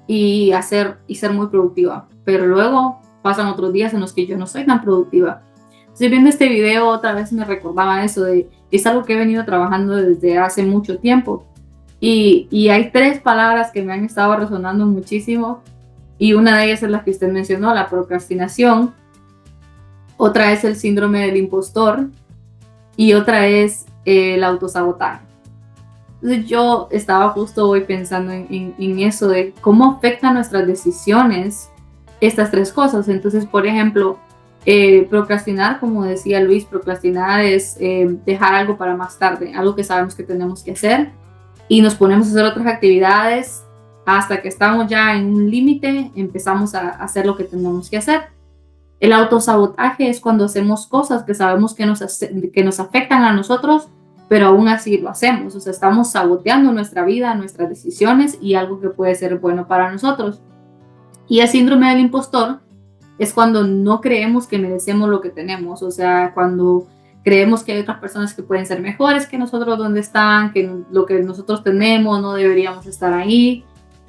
y ser muy productiva, pero luego pasan otros días en los que yo no soy tan productiva. Estoy viendo este video, otra vez me recordaba eso, es algo que he venido trabajando desde hace mucho tiempo. Y hay tres palabras que me han estado resonando muchísimo, y una de ellas es la que usted mencionó, la procrastinación, otra es el síndrome del impostor y otra es el autosabotaje. Entonces yo estaba justo hoy pensando en eso de cómo afectan nuestras decisiones estas tres cosas. Entonces, por ejemplo, procrastinar, como decía Luis, procrastinar es dejar algo para más tarde, algo que sabemos que tenemos que hacer, y nos ponemos a hacer otras actividades hasta que estamos ya en un límite, empezamos a hacer lo que tenemos que hacer. El autosabotaje es cuando hacemos cosas que sabemos que nos afectan a nosotros, pero aún así lo hacemos. O sea, estamos saboteando nuestra vida, nuestras decisiones y algo que puede ser bueno para nosotros. Y el síndrome del impostor es cuando no creemos que merecemos lo que tenemos. O sea, cuando creemos que hay otras personas que pueden ser mejores que nosotros donde están, que lo que nosotros tenemos no deberíamos estar ahí.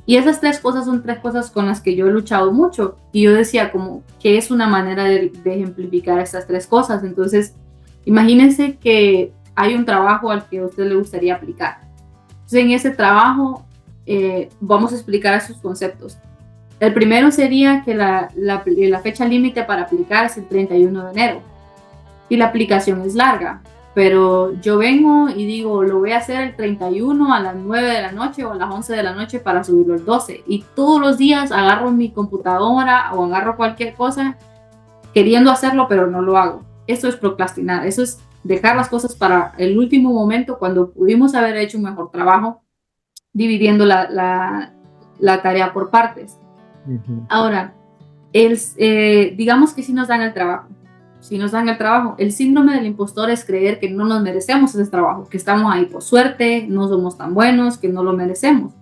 Y esas tres cosas son tres cosas con las que yo he luchado mucho. Y yo decía como que es una manera de ejemplificar estas tres cosas. Entonces, imagínense que hay un trabajo al que a usted le gustaría aplicar. Entonces, en ese trabajo vamos a explicar esos conceptos. El primero sería que la fecha límite para aplicar es el 31 de enero y la aplicación es larga, pero yo vengo y digo, lo voy a hacer el 31 a las 9 de la noche o a las 11 de la noche para subirlo el 12, y todos los días agarro mi computadora o agarro cualquier cosa queriendo hacerlo, pero no lo hago. Eso es procrastinar, eso es dejar las cosas para el último momento cuando pudimos haber hecho un mejor trabajo dividiendo la tarea por partes. Ujú. Ahora, digamos que si nos dan el trabajo, si nos dan el trabajo, el síndrome del impostor es creer que no nos merecemos ese trabajo, que estamos ahí por suerte, no somos tan buenos, que no lo merecemos.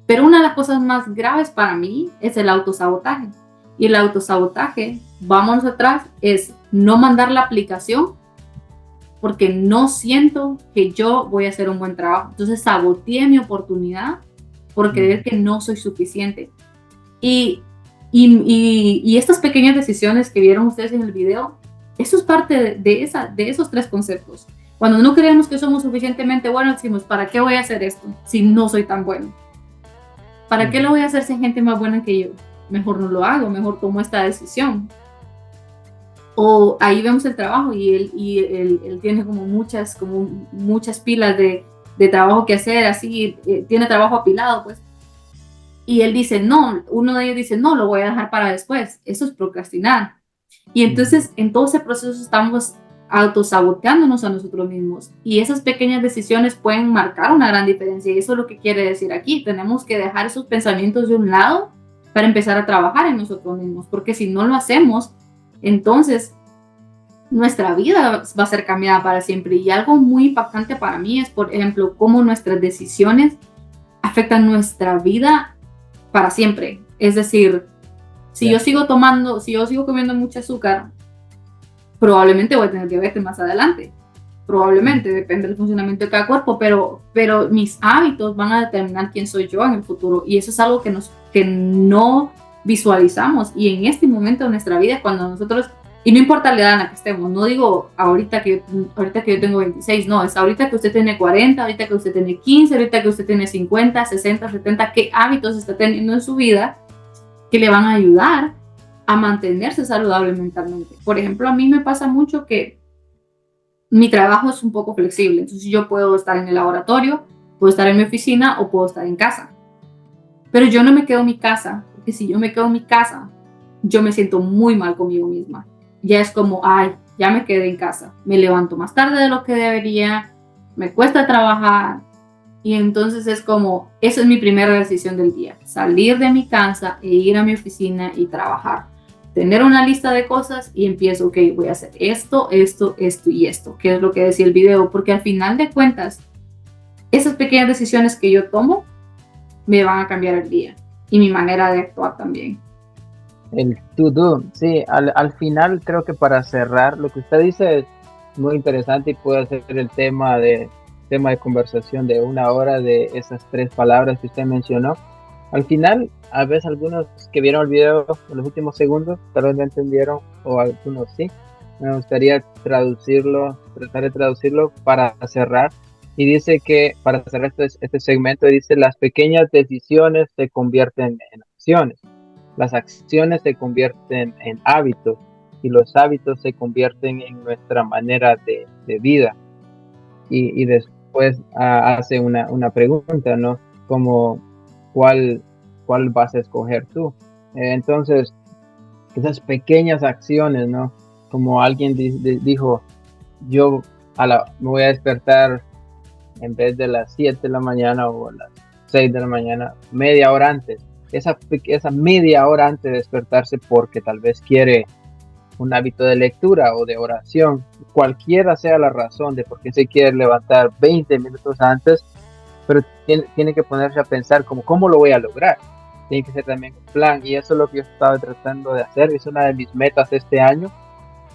Pero una de las cosas más graves para mí es el autosabotaje. Y el autosabotaje, vámonos atrás, es no mandar la aplicación porque no siento que yo voy a hacer un buen trabajo. Entonces saboteé mi oportunidad por creer que no soy suficiente. Y estas pequeñas decisiones que vieron ustedes en el video, eso es parte de esos tres conceptos. Cuando no creemos que somos suficientemente buenos, decimos, ¿para qué voy a hacer esto si no soy tan bueno? ¿Para qué lo voy a hacer si hay gente más buena que yo? Mejor no lo hago, mejor tomo esta decisión. O ahí vemos el trabajo y él tiene como muchas pilas de trabajo que hacer, así, tiene trabajo apilado, pues. Y él dice, no, uno de ellos dice, no, lo voy a dejar para después. Eso es procrastinar. Y entonces, en todo ese proceso estamos autosaboteándonos a nosotros mismos. Y esas pequeñas decisiones pueden marcar una gran diferencia. Y eso es lo que quiere decir aquí. Tenemos que dejar esos pensamientos de un lado para empezar a trabajar en nosotros mismos. Porque si no lo hacemos, entonces nuestra vida va a ser cambiada para siempre. Y algo muy impactante para mí es, por ejemplo, cómo nuestras decisiones afectan nuestra vida para siempre. Es decir, Si yo sigo tomando, si yo sigo comiendo mucho azúcar, probablemente voy a tener diabetes más adelante. Probablemente, depende del funcionamiento de cada cuerpo, pero mis hábitos van a determinar quién soy yo en el futuro. Y eso es algo que no visualizamos. Y en este momento de nuestra vida, cuando nosotros, y no importa la edad en la que estemos, no digo ahorita que yo tengo 26, no, es ahorita que usted tiene 40, ahorita que usted tiene 15, ahorita que usted tiene 50, 60, 70, qué hábitos está teniendo en su vida que le van a ayudar a mantenerse saludable mentalmente. Por ejemplo, a mí me pasa mucho que mi trabajo es un poco flexible, entonces yo puedo estar en el laboratorio, puedo estar en mi oficina o puedo estar en casa. Pero yo no me quedo en mi casa, porque si yo me quedo en mi casa, yo me siento muy mal conmigo misma. Ya es como, ay, ya me quedé en casa, me levanto más tarde de lo que debería, me cuesta trabajar, y entonces es como, esa es mi primera decisión del día, salir de mi casa e ir a mi oficina y trabajar. Tener una lista de cosas y empiezo, ok, voy a hacer esto, esto, esto y esto, que es lo que decía el video, porque al final de cuentas, esas pequeñas decisiones que yo tomo me van a cambiar el día y mi manera de actuar también. El to-do, sí, al final creo que para cerrar, lo que usted dice es muy interesante y puede ser el tema de conversación de 1 hora de esas 3 palabras que usted mencionó. Al final, a veces algunos que vieron el video en los últimos segundos tal vez no entendieron, o algunos sí. Me gustaría tratar de traducirlo para cerrar. Y dice que para cerrar este segmento, dice: las pequeñas decisiones se convierten en acciones. Las acciones se convierten en hábitos y los hábitos se convierten en nuestra manera de vida. Y después hace una pregunta, ¿no? Como, ¿cuál vas a escoger tú? Entonces, esas pequeñas acciones, ¿no? Como alguien dijo, yo me voy a despertar en vez de las 7 de la mañana o a las 6 de la mañana, media hora antes. Esa media hora antes de despertarse porque tal vez quiere un hábito de lectura o de oración, cualquiera sea la razón de por qué se quiere levantar 20 minutos antes, pero tiene que ponerse a pensar cómo lo voy a lograr. Tiene que ser también un plan, y eso es lo que yo estaba tratando de hacer. Es una de mis metas este año,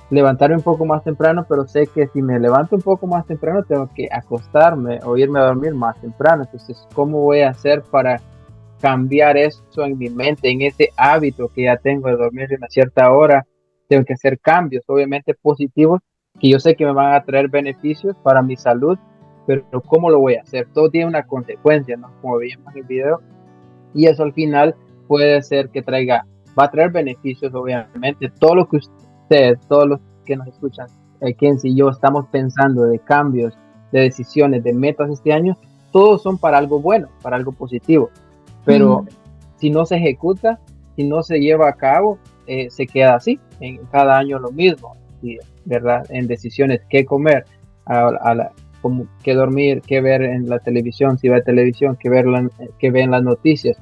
levantarme un poco más temprano, pero sé que si me levanto un poco más temprano tengo que acostarme o irme a dormir más temprano. Entonces, ¿cómo voy a hacer para cambiar eso en mi mente, en ese hábito que ya tengo de dormir en una cierta hora? Tengo que hacer cambios, obviamente positivos, que yo sé que me van a traer beneficios para mi salud, pero ¿cómo lo voy a hacer? Todo tiene una consecuencia, ¿no? Como veíamos en el video, y eso al final puede ser que va a traer beneficios, obviamente. Todo lo que todos los que nos escuchan, Kenzie y yo, estamos pensando de cambios, de decisiones, de metas este año, todos son para algo bueno, para algo positivo. Pero si no se ejecuta, si no se lleva a cabo, se queda así, en cada año lo mismo, ¿verdad? En decisiones, qué comer, qué dormir, qué ver en la televisión, si ve televisión, qué ver en las noticias.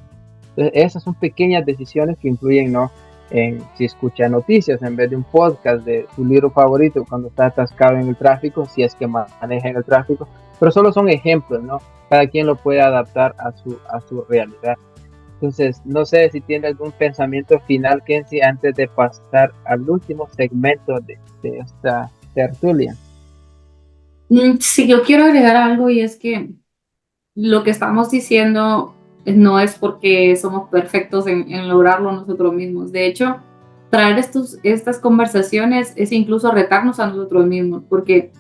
Entonces, esas son pequeñas decisiones que influyen, ¿no? En si escucha noticias en vez de un podcast de su libro favorito cuando está atascado en el tráfico, si es que maneja en el tráfico. Pero solo son ejemplos, ¿no? Cada quien lo puede adaptar a su realidad. Entonces, no sé si tiene algún pensamiento final, Kenzie, antes de pasar al último segmento de esta tertulia. Sí, yo quiero agregar algo, y es que lo que estamos diciendo no es porque somos perfectos en lograrlo nosotros mismos. De hecho, traer estas conversaciones es incluso retarnos a nosotros mismos, porque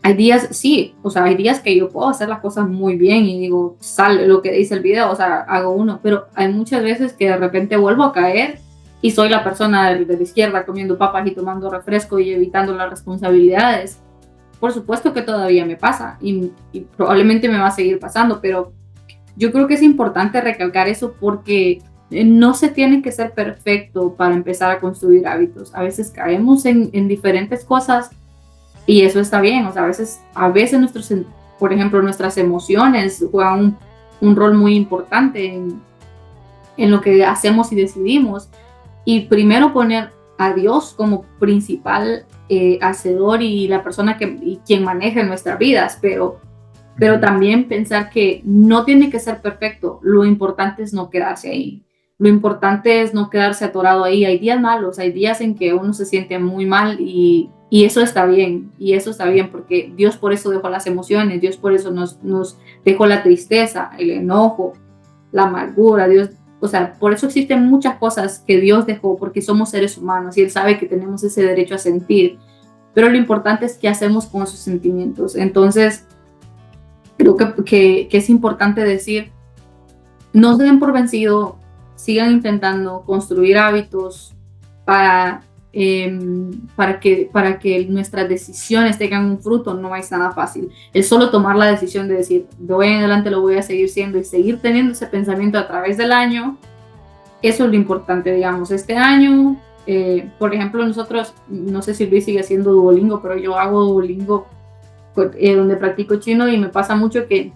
hay días, sí, o sea, hay días que yo puedo hacer las cosas muy bien y digo, sale lo que dice el video, o sea, hago uno, pero hay muchas veces que de repente vuelvo a caer y soy la persona de la izquierda comiendo papas y tomando refresco y evitando las responsabilidades. Por supuesto que todavía me pasa y probablemente me va a seguir pasando, pero yo creo que es importante recalcar eso, porque no se tiene que ser perfecto para empezar a construir hábitos. A veces caemos en diferentes cosas y eso está bien. O sea, a veces por ejemplo, nuestras emociones juegan un rol muy importante en lo que hacemos y decidimos. Y primero poner a Dios como principal hacedor y la persona quien maneja nuestras vidas, pero también pensar que no tiene que ser perfecto. Lo importante es no quedarse ahí. lo importante es no quedarse atorado ahí. Hay días malos, hay días en que uno se siente muy mal y eso está bien, y eso está bien porque Dios por eso dejó las emociones, Dios por eso nos dejó la tristeza, el enojo, la amargura, Dios, o sea, por eso existen muchas cosas que Dios dejó, porque somos seres humanos y Él sabe que tenemos ese derecho a sentir, pero lo importante es qué hacemos con esos sentimientos. Entonces, creo que es importante decir, no se den por vencido, sigan intentando construir hábitos para, para que nuestras decisiones tengan un fruto. No es nada fácil. Es solo tomar la decisión de decir, de hoy en adelante lo voy a seguir siendo y seguir teniendo ese pensamiento a través del año. Eso es lo importante, digamos. Este año, por ejemplo, nosotros, no sé si Luis sigue haciendo Duolingo, pero yo hago Duolingo donde practico chino y me pasa mucho que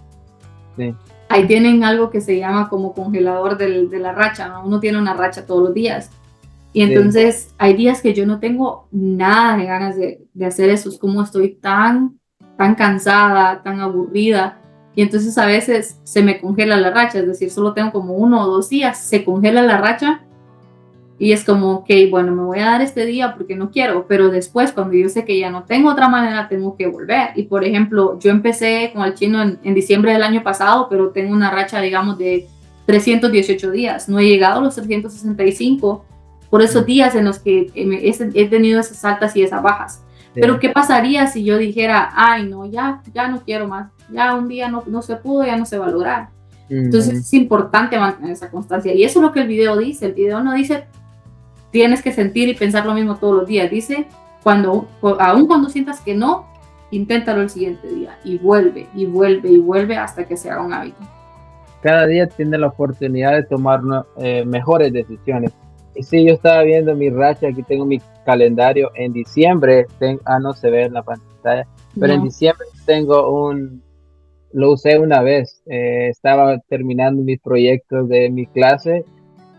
Sí. ahí tienen algo que se llama como congelador de la racha, ¿no? Uno tiene una racha todos los días. Y entonces sí, hay días que yo no tengo nada de ganas de hacer eso. Es como estoy tan cansada, tan aburrida. Y entonces a veces se me congela la racha, es decir, solo tengo como 1 o 2 días, se congela la racha. Y es como, ok, bueno, me voy a dar este día porque no quiero, pero después cuando yo sé que ya no tengo otra manera, tengo que volver. Y por ejemplo, yo empecé con el chino en diciembre del año pasado, pero tengo una racha, digamos, de 318 días. No he llegado a los 365 por esos días en los que he tenido esas altas y esas bajas. Sí. Pero ¿qué pasaría si yo dijera, ay, no, ya no quiero más, ya un día no se pudo, ya no se va a lograr? Entonces es importante mantener esa constancia. Y eso es lo que el video dice. El video no dice tienes que sentir y pensar lo mismo todos los días. Dice, aun cuando sientas que no, inténtalo el siguiente día y vuelve y vuelve y vuelve hasta que se haga un hábito. Cada día tiene la oportunidad de tomar mejores decisiones. Y sí, yo estaba viendo mi racha, aquí tengo mi calendario. En diciembre, no se ve en la pantalla, pero en diciembre lo usé una vez. Estaba terminando mis proyectos de mi clase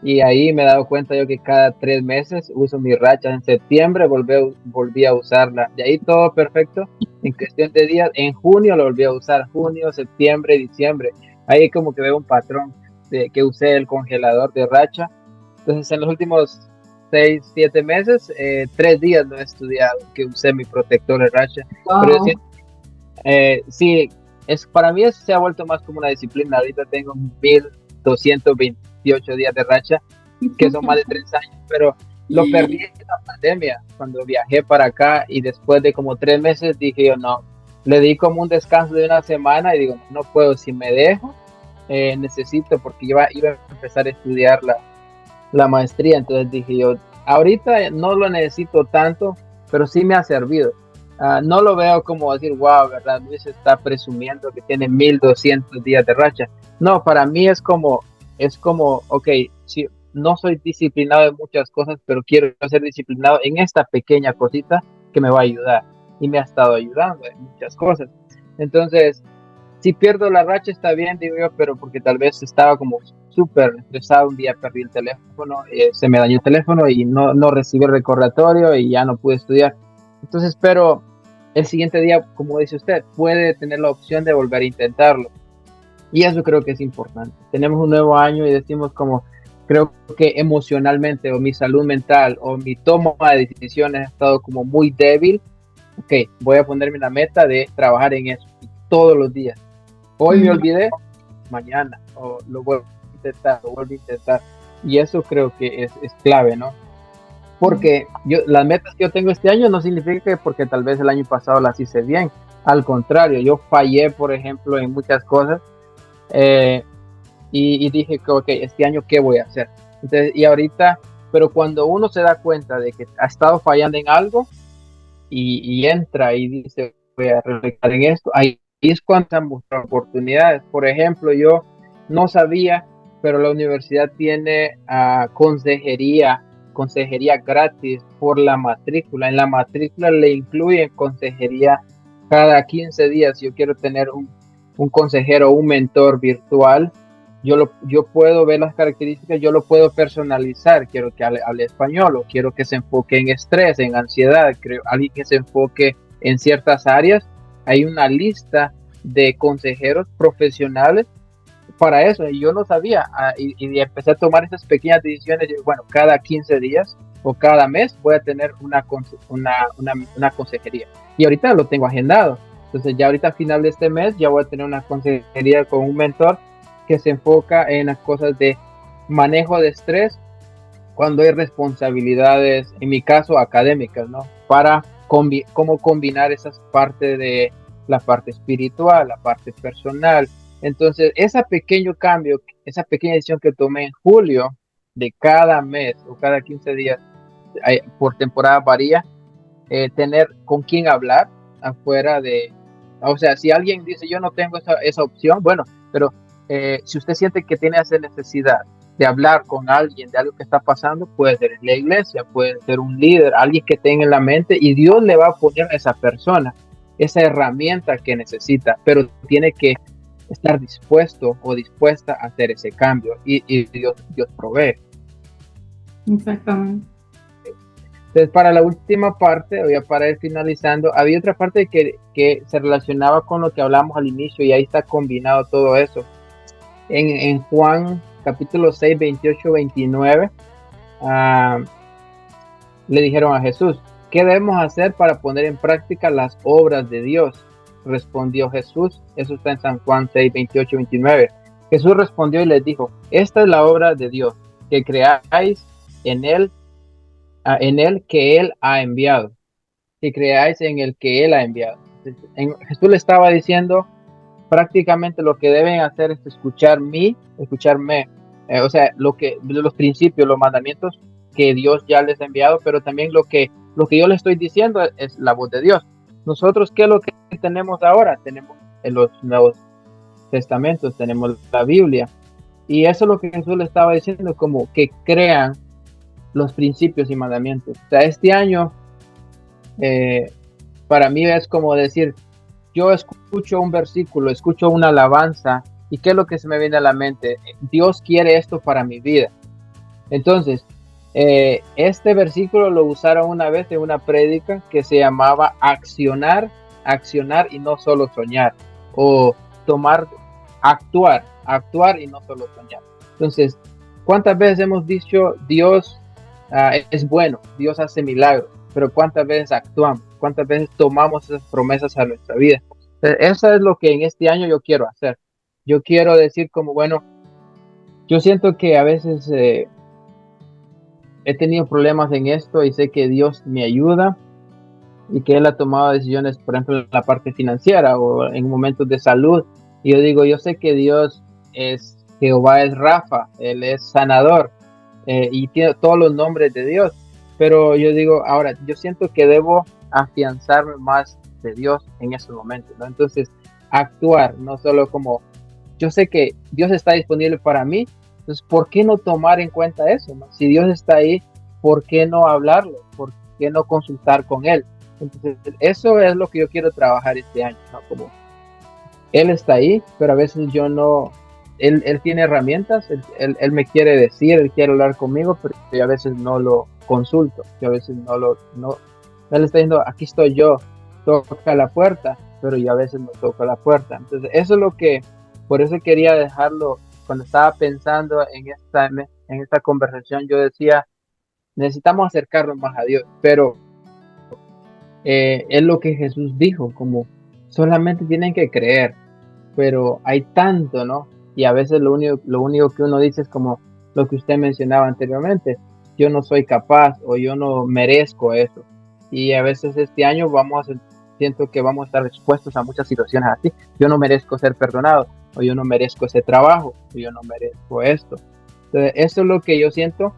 y ahí me he dado cuenta yo que cada 3 meses uso mi racha. En septiembre volví a usarla. De ahí todo perfecto. En cuestión de días, en junio lo volví a usar. Junio, septiembre, diciembre. Ahí como que veo un patrón de que usé el congelador de racha. Entonces en los últimos 6, 7 meses, 3 días no he estudiado que usé mi protector de racha. Wow. Pero sí, para mí eso se ha vuelto más como una disciplina. Ahorita tengo 1228 días de racha, que son más de 3 años, pero lo perdí en la pandemia, cuando viajé para acá y después de como 3 meses dije yo no, le di como un descanso de una semana y digo, no puedo, si me dejo, necesito, porque iba a empezar a estudiar la maestría, entonces dije yo, ahorita no lo necesito tanto, pero sí me ha servido. No lo veo como decir, wow, ¿verdad? Luis está presumiendo que tiene 1200 días de racha. No, para mí es como, ok, sí, no soy disciplinado en muchas cosas, pero quiero ser disciplinado en esta pequeña cosita que me va a ayudar. Y me ha estado ayudando en muchas cosas. Entonces, si pierdo la racha está bien, digo yo, pero porque tal vez estaba como súper estresado, un día perdí el teléfono, se me dañó el teléfono y no recibí el recordatorio y ya no pude estudiar. Entonces, pero el siguiente día, como dice usted, puede tener la opción de volver a intentarlo. Y eso creo que es importante. Tenemos un nuevo año y decimos como, creo que emocionalmente o mi salud mental o mi toma de decisiones ha estado como muy débil. Ok, voy a ponerme la meta de trabajar en eso todos los días. Hoy me olvidé, mañana, o lo vuelvo a intentar, y eso creo que es clave, ¿no? Porque las metas que yo tengo este año no significa que porque tal vez el año pasado las hice bien, al contrario, yo fallé, por ejemplo, en muchas cosas, y dije que, ok, este año, ¿qué voy a hacer? Entonces, y ahorita, pero cuando uno se da cuenta de que ha estado fallando en algo, y entra y dice, voy a reflexionar en esto, ahí es cuando han mostrado oportunidades. Por ejemplo, yo no sabía, pero la universidad tiene consejería gratis por la matrícula. En la matrícula le incluyen consejería cada 15 días. Yo quiero tener un consejero, un mentor virtual. Yo puedo ver las características, yo lo puedo personalizar. Quiero que hable español, o quiero que se enfoque en estrés, en ansiedad, alguien que se enfoque en ciertas áreas. Hay una lista de consejeros profesionales para eso, y yo no sabía, y empecé a tomar esas pequeñas decisiones, y, bueno, cada 15 días o cada mes voy a tener una consejería, y ahorita lo tengo agendado, entonces ya ahorita a final de este mes ya voy a tener una consejería con un mentor que se enfoca en las cosas de manejo de estrés cuando hay responsabilidades, en mi caso académicas, ¿no? Para cómo combinar esas partes de la parte espiritual, la parte personal. Entonces, ese pequeño cambio, esa pequeña decisión que tomé en julio, de cada mes o cada 15 días, por temporada varía, tener con quién hablar afuera de, o sea, si alguien dice yo no tengo esa opción, bueno, pero si usted siente que tiene esa necesidad de hablar con alguien de algo que está pasando, puede ser en la iglesia, puede ser un líder, alguien que tenga en la mente, y Dios le va a poner a esa persona esa herramienta que necesita, pero tiene que estar dispuesto o dispuesta a hacer ese cambio, y Dios provee. Exactamente. Entonces, para la última parte, voy a para ir finalizando, había otra parte que se relacionaba con lo que hablamos al inicio, y ahí está combinado todo eso. En Juan capítulo 6, 28, 29, le dijeron a Jesús, ¿qué debemos hacer para poner en práctica las obras de Dios? Respondió Jesús, eso está en San Juan 6, 28, 29. Jesús respondió y les dijo, esta es la obra de Dios, que creáis en él que él ha enviado, que creáis en el que él ha enviado. Jesús le estaba diciendo prácticamente lo que deben hacer es escucharme, o sea, los principios, los mandamientos que Dios ya les ha enviado, pero también lo que yo les estoy diciendo es la voz de Dios. Nosotros, ¿qué es lo que tenemos ahora? Tenemos en los Nuevos Testamentos, tenemos la Biblia, y eso es lo que Jesús le estaba diciendo, como que crean los principios y mandamientos. O sea, este año para mí es como decir, yo escucho un versículo, escucho una alabanza, y ¿qué es lo que se me viene a la mente? Dios quiere esto para mi vida. Entonces, este versículo lo usaron una vez en una prédica que se llamaba accionar y no solo soñar, o actuar y no solo soñar. Entonces, ¿cuántas veces hemos dicho Dios es bueno, Dios hace milagros, pero cuántas veces actuamos, cuántas veces tomamos esas promesas a nuestra vida? Eso es lo que en este año yo quiero hacer. Yo quiero decir como, bueno, yo siento que a veces he tenido problemas en esto y sé que Dios me ayuda y que Él ha tomado decisiones, por ejemplo, en la parte financiera o en momentos de salud. Y yo digo, yo sé que Dios es Jehová, es Rafa, Él es sanador, y tiene todos los nombres de Dios. Pero yo digo, ahora, yo siento que debo afianzarme más de Dios en esos momentos, ¿no? Entonces, actuar, no solo como, yo sé que Dios está disponible para mí, entonces, ¿por qué no tomar en cuenta eso, no? Si Dios está ahí, ¿por qué no hablarlo? ¿Por qué no consultar con Él? Entonces, eso es lo que yo quiero trabajar este año, ¿no? Como Él está ahí, pero a veces yo no, Él tiene herramientas, él me quiere decir, Él quiere hablar conmigo, pero yo a veces no lo consulto, yo a veces no, Él está diciendo, aquí estoy yo, toca la puerta, pero yo a veces no toco la puerta. Entonces, eso es lo que, por eso quería dejarlo, cuando estaba pensando en esta conversación, yo decía, necesitamos acercarnos más a Dios, pero es lo que Jesús dijo, como solamente tienen que creer, pero hay tanto, ¿no? Y a veces lo único que uno dice es como lo que usted mencionaba anteriormente, yo no soy capaz o yo no merezco eso. Y a veces este año siento que vamos a estar expuestos a muchas situaciones así. Yo no merezco ser perdonado, o yo no merezco ese trabajo, o yo no merezco esto. Entonces, eso es lo que yo siento,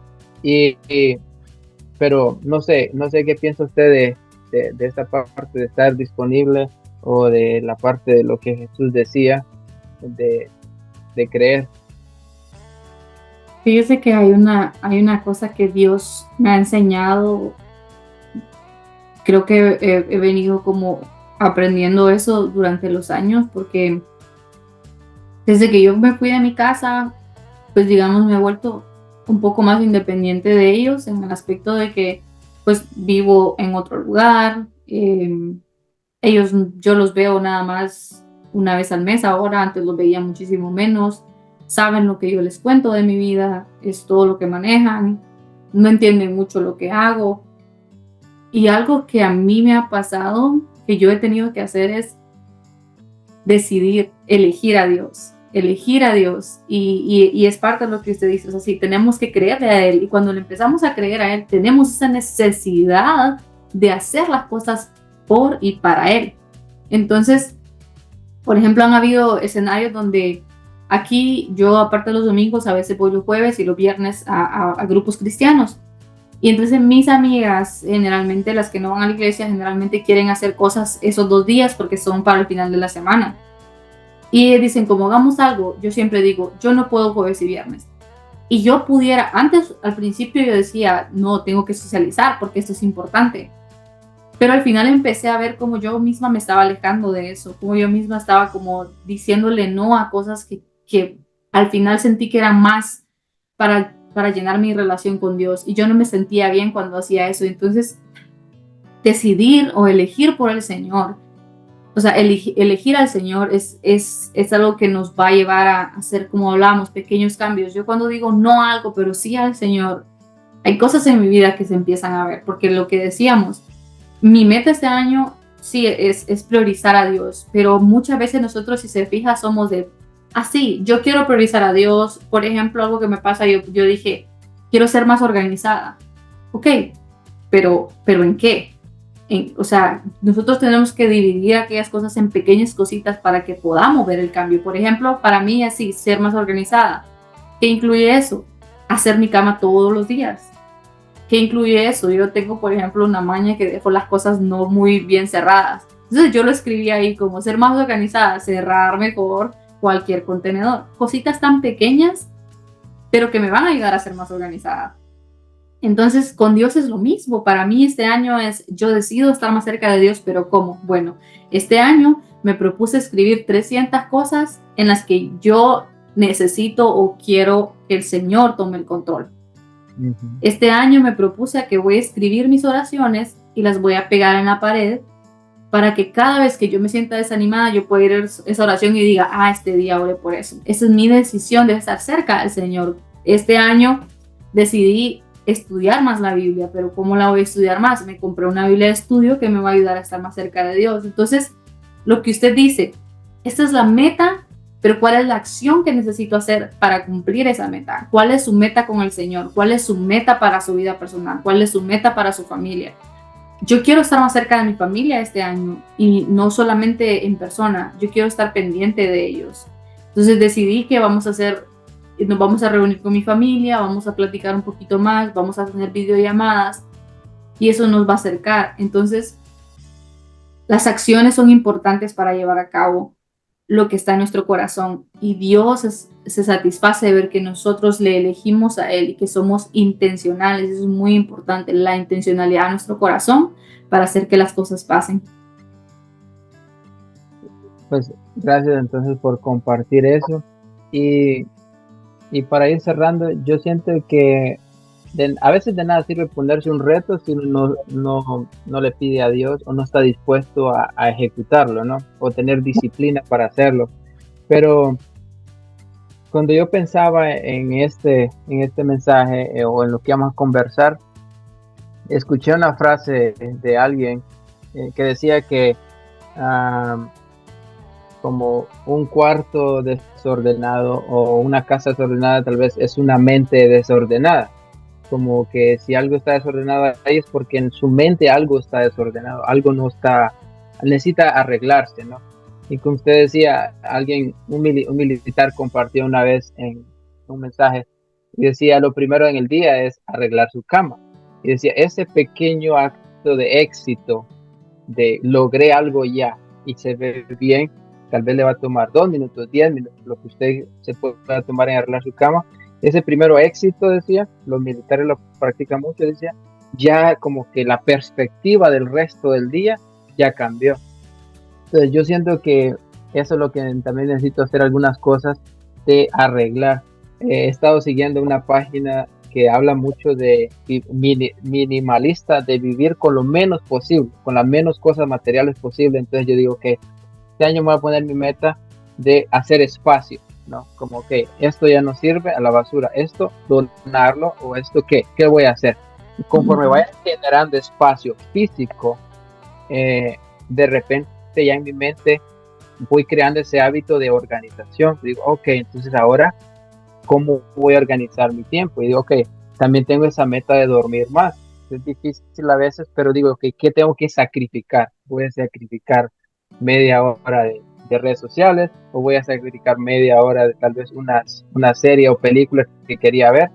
pero no sé qué piensa usted de esta parte de estar disponible, o de la parte de lo que Jesús decía, de creer. Fíjese que hay una cosa que Dios me ha enseñado. Creo que he venido como aprendiendo eso durante los años, porque desde que yo me fui de mi casa, pues digamos, me he vuelto un poco más independiente de ellos, en el aspecto de que pues vivo en otro lugar. Ellos, yo los veo nada más una vez al mes ahora, antes los veía muchísimo menos. saben lo que yo les cuento de mi vida, es todo lo que manejan, no entienden mucho lo que hago. Y algo que a mí me ha pasado, que yo he tenido que hacer, es decidir, elegir a Dios. Y es parte de lo que usted dice, o sea, sí, tenemos que creerle a Él. Y cuando le empezamos a creer a Él, tenemos esa necesidad de hacer las cosas por y para Él. Entonces, por ejemplo, han habido escenarios donde aquí yo, aparte de los domingos, a veces voy los jueves y los viernes a grupos cristianos. Y entonces mis amigas, generalmente las que no van a la iglesia, generalmente quieren hacer cosas esos 2 días porque son para el final de la semana. Y dicen, como hagamos algo, yo siempre digo, yo no puedo jueves y viernes. Y yo pudiera, antes, al principio yo decía, no, tengo que socializar porque esto es importante. Pero al final empecé a ver cómo yo misma me estaba alejando de eso, cómo yo misma estaba como diciéndole no a cosas que al final sentí que eran más para llenar mi relación con Dios. Y yo no me sentía bien cuando hacía eso. Entonces, decidir o elegir por el Señor, o sea, elegir al Señor es algo que nos va a llevar a hacer, como hablamos, pequeños cambios. Yo cuando digo no a algo, pero sí al Señor, hay cosas en mi vida que se empiezan a ver, porque lo que decíamos, mi meta este año sí es priorizar a Dios, pero muchas veces nosotros, si se fija, somos de, sí, yo quiero priorizar a Dios. Por ejemplo, algo que me pasa, yo dije, quiero ser más organizada. Ok, pero ¿en qué? O sea, nosotros tenemos que dividir aquellas cosas en pequeñas cositas para que podamos ver el cambio. Por ejemplo, para mí así, ser más organizada. ¿Qué incluye eso? Hacer mi cama todos los días. ¿Qué incluye eso? Yo tengo, por ejemplo, una maña que dejo las cosas no muy bien cerradas. Entonces yo lo escribí ahí como ser más organizada, cerrar mejor cualquier contenedor. Cositas tan pequeñas, pero que me van a ayudar a ser más organizada. Entonces, con Dios es lo mismo. Para mí este año yo decido estar más cerca de Dios, pero ¿cómo? Bueno, este año me propuse escribir 300 cosas en las que yo necesito o quiero que el Señor tome el control. Uh-huh. Este año me propuse que voy a escribir mis oraciones y las voy a pegar en la pared para que cada vez que yo me sienta desanimada, yo pueda ir a esa oración y diga, este día oré por eso. Esa es mi decisión de estar cerca del Señor. Este año decidí estudiar más la Biblia, pero ¿cómo la voy a estudiar más? Me compré una Biblia de estudio que me va a ayudar a estar más cerca de Dios. Entonces, lo que usted dice, esta es la meta, pero ¿cuál es la acción que necesito hacer para cumplir esa meta? ¿Cuál es su meta con el Señor? ¿Cuál es su meta para su vida personal? ¿Cuál es su meta para su familia? Yo quiero estar más cerca de mi familia este año y no solamente en persona, yo quiero estar pendiente de ellos. Entonces decidí que nos vamos a reunir con mi familia, vamos a platicar un poquito más, vamos a tener videollamadas y eso nos va a acercar. Entonces, las acciones son importantes para llevar a cabo lo que está en nuestro corazón y Dios se satisface de ver que nosotros le elegimos a Él y que somos intencionales. Eso es muy importante, la intencionalidad de nuestro corazón para hacer que las cosas pasen. Pues gracias entonces por compartir eso y para ir cerrando, yo siento que a veces de nada sirve ponerse un reto si uno no le pide a Dios o no está dispuesto a ejecutarlo, ¿no? O tener disciplina para hacerlo. Pero cuando yo pensaba en este mensaje o en lo que vamos a conversar, escuché una frase de alguien que decía que como un cuarto desordenado o una casa desordenada tal vez es una mente desordenada. Como que si algo está desordenado ahí es porque en su mente algo está desordenado, algo no está, necesita arreglarse, ¿no? Y como usted decía, un militar compartió una vez en un mensaje y decía, lo primero en el día es arreglar su cama. Y decía, ese pequeño acto de éxito, de logré algo ya y se ve bien, tal vez le va a tomar 2 minutos, 10 minutos, lo que usted se pueda tomar en arreglar su cama. Ese primero éxito, decía, los militares lo practican mucho, decía, ya como que la perspectiva del resto del día ya cambió. Entonces yo siento que eso es lo que también necesito hacer, algunas cosas de arreglar. He estado siguiendo una página que habla mucho de minimalista, de vivir con lo menos posible, con las menos cosas materiales posible. Entonces yo digo que este año me voy a poner mi meta de hacer espacio. ¿no? Como que esto ya no sirve, a la basura, esto donarlo, o esto qué voy a hacer. Y conforme vaya generando espacio físico, de repente ya en mi mente voy creando ese hábito de organización. Digo, ok, entonces ahora, ¿cómo voy a organizar mi tiempo? Y digo, ok, también tengo esa meta de dormir más. Es difícil a veces, pero digo, ok, ¿qué tengo que sacrificar? Voy a sacrificar media hora de redes sociales, o voy a sacrificar media hora de tal vez una serie o película que quería ver.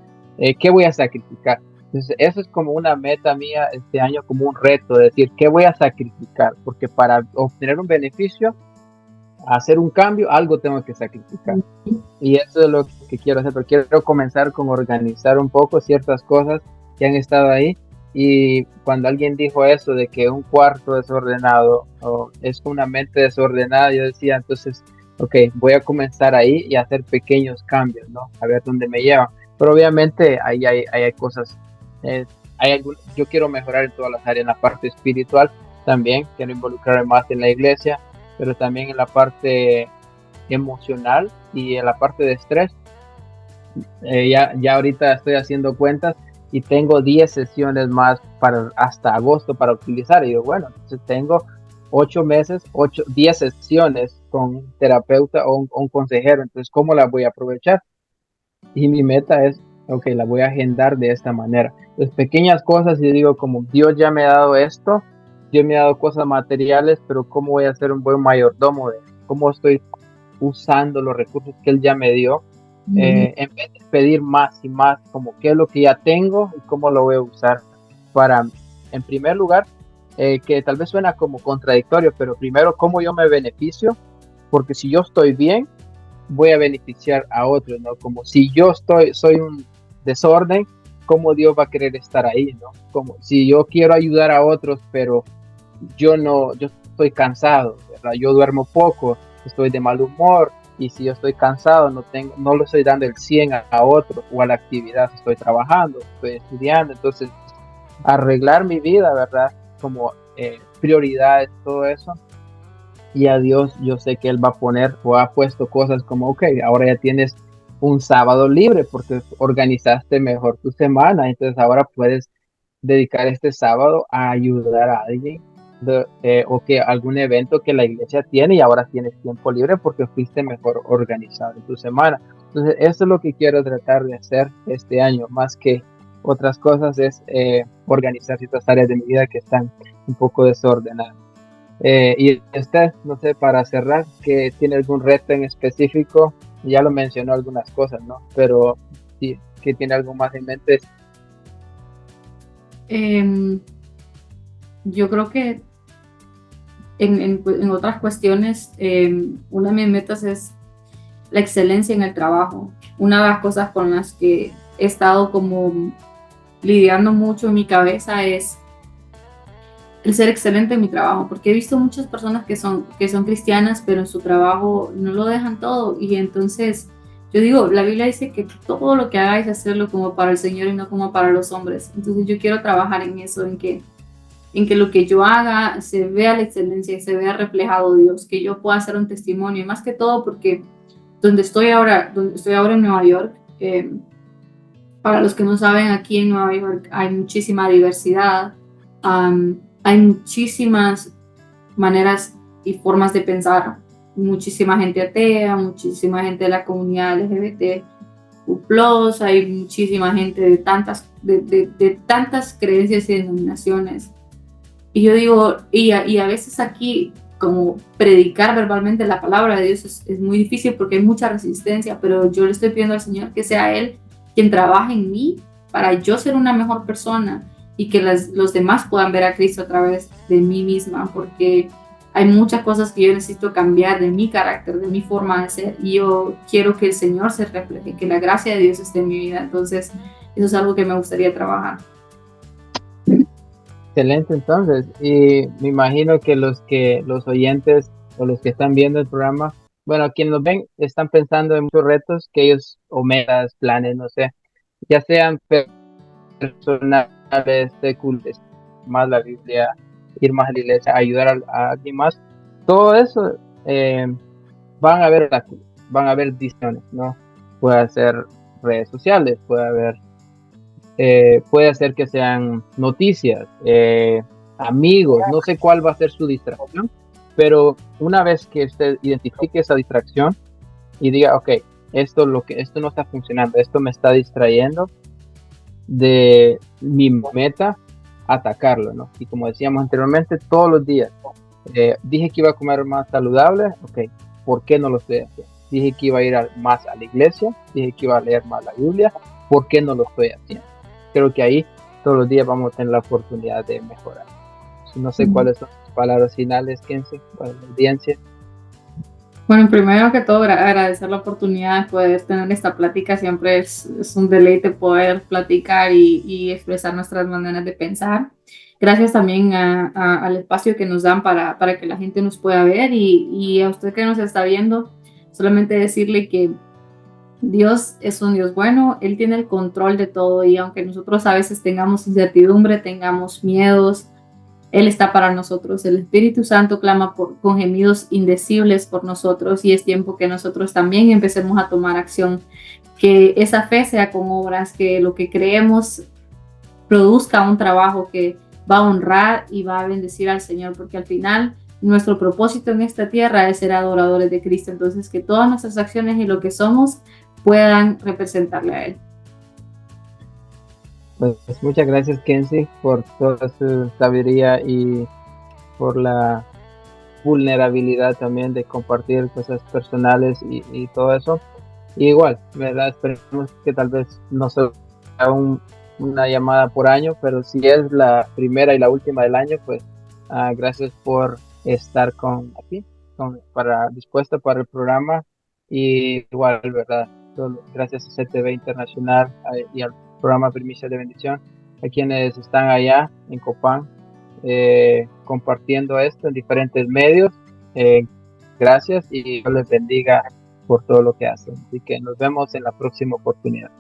¿Qué voy a sacrificar? Entonces, eso es como una meta mía este año, como un reto, de decir, ¿qué voy a sacrificar? Porque para obtener un beneficio, hacer un cambio, algo tengo que sacrificar. Y eso es lo que quiero hacer, pero quiero comenzar con organizar un poco ciertas cosas que han estado ahí. Y cuando alguien dijo eso de que un cuarto desordenado o es una mente desordenada, yo decía, entonces, ok, voy a comenzar ahí y hacer pequeños cambios, ¿no? A ver dónde me llevan. Pero obviamente ahí hay cosas, yo quiero mejorar en todas las áreas, en la parte espiritual también, quiero involucrarme más en la iglesia, pero también en la parte emocional y en la parte de estrés. Ya ahorita estoy haciendo cuentas y tengo 10 sesiones más para hasta agosto para utilizar. Y yo, bueno, entonces tengo 8 meses, 10 sesiones con un terapeuta o un consejero. Entonces, ¿cómo las voy a aprovechar? Y mi meta es, ok, la voy a agendar de esta manera. Entonces, pequeñas cosas, y digo, como Dios ya me ha dado esto, Dios me ha dado cosas materiales, pero ¿cómo voy a ser un buen mayordomo de cómo estoy usando los recursos que Él ya me dio? En vez de pedir más y más, como qué es lo que ya tengo y cómo lo voy a usar para, en primer lugar, que tal vez suena como contradictorio, pero primero, cómo yo me beneficio, porque si yo estoy bien, voy a beneficiar a otros, ¿no? Como si yo soy un desorden, ¿cómo Dios va a querer estar ahí, ¿no? Como si yo quiero ayudar a otros, pero yo estoy cansado, ¿verdad? Yo duermo poco, estoy de mal humor, y si yo estoy cansado, no le estoy dando el 100 a otro o a la actividad, estoy trabajando, estoy estudiando. Entonces arreglar mi vida, ¿verdad? Como prioridades, todo eso. Y a Dios, yo sé que Él va a poner o ha puesto cosas como, ok, ahora ya tienes un sábado libre porque organizaste mejor tu semana, entonces ahora puedes dedicar este sábado a ayudar a alguien, o que algún evento que la iglesia tiene, y ahora tienes tiempo libre porque fuiste mejor organizado en tu semana. Entonces, eso es lo que quiero tratar de hacer este año, más que otras cosas, es organizar ciertas áreas de mi vida que están un poco desordenadas. Y usted, no sé, para cerrar, que tiene algún reto en específico, ya lo mencionó algunas cosas, ¿no? Pero sí, que tiene algo más en mente. Yo creo que en otras cuestiones, una de mis metas es la excelencia en el trabajo. Una de las cosas con las que he estado como lidiando mucho en mi cabeza es el ser excelente en mi trabajo, porque he visto muchas personas que son cristianas, pero en su trabajo no lo dejan todo. Y entonces yo digo, la Biblia dice que todo lo que hagáis, hacerlo como para el Señor y no como para los hombres. Entonces yo quiero trabajar en eso, en que lo que yo haga se vea la excelencia y se vea reflejado Dios, que yo pueda hacer un testimonio. Y más que todo porque donde estoy ahora en Nueva York, para los que no saben, aquí en Nueva York hay muchísima diversidad, hay muchísimas maneras y formas de pensar, muchísima gente atea, muchísima gente de la comunidad LGBT+, hay muchísima gente de tantas creencias y denominaciones. Y yo digo, y a veces aquí como predicar verbalmente la palabra de Dios es muy difícil porque hay mucha resistencia, pero yo le estoy pidiendo al Señor que sea Él quien trabaje en mí para yo ser una mejor persona y que los demás puedan ver a Cristo a través de mí misma, porque hay muchas cosas que yo necesito cambiar de mi carácter, de mi forma de ser, y yo quiero que el Señor se refleje, que la gracia de Dios esté en mi vida. Entonces, eso es algo que me gustaría trabajar. Excelente, entonces. Y me imagino que los oyentes o los que están viendo el programa, bueno, quienes nos ven, están pensando en muchos retos que ellos, o metas, planes, no sé, ya sean personales, seculares, más la Biblia, ir más a la iglesia, ayudar a alguien más. Todo eso, van a ver obstáculos. van a haber distracciones, ¿no? Puede ser redes sociales, puede ser que sean noticias, amigos, no sé cuál va a ser su distracción, pero una vez que usted identifique esa distracción y diga, ok, esto no está funcionando, esto me está distrayendo de mi meta, atacarlo, ¿no? Y como decíamos anteriormente, todos los días, dije que iba a comer más saludable, ok, ¿por qué no lo estoy haciendo? Dije que iba a ir más a la iglesia, dije que iba a leer más la Biblia, ¿por qué no lo estoy haciendo? Creo que ahí todos los días vamos a tener la oportunidad de mejorar. No sé cuáles son tus palabras finales, Kenzie, para la audiencia. Bueno, primero que todo, agradecer la oportunidad de poder tener esta plática. Siempre es un deleite poder platicar y expresar nuestras maneras de pensar. Gracias también al espacio que nos dan para que la gente nos pueda ver y a usted que nos está viendo, solamente decirle que Dios es un Dios bueno, Él tiene el control de todo y aunque nosotros a veces tengamos incertidumbre, tengamos miedos, Él está para nosotros. El Espíritu Santo clama con gemidos indecibles por nosotros y es tiempo que nosotros también empecemos a tomar acción, que esa fe sea con obras, que lo que creemos produzca un trabajo que va a honrar y va a bendecir al Señor, porque al final nuestro propósito en esta tierra es ser adoradores de Cristo. Entonces, que todas nuestras acciones y lo que somos puedan representarle a Él. Pues muchas gracias, Kenzie, por toda su sabiduría y por la vulnerabilidad también de compartir cosas personales y todo eso. Y igual, ¿verdad? Esperemos que tal vez no sea una llamada por año, pero si es la primera y la última del año, pues gracias por estar aquí, dispuesta para el programa. Y igual, ¿verdad? Gracias a CTV Internacional y al programa Primicia de Bendición, a quienes están allá en Copán, compartiendo esto en diferentes medios. Gracias y Dios les bendiga por todo lo que hacen. Así que nos vemos en la próxima oportunidad.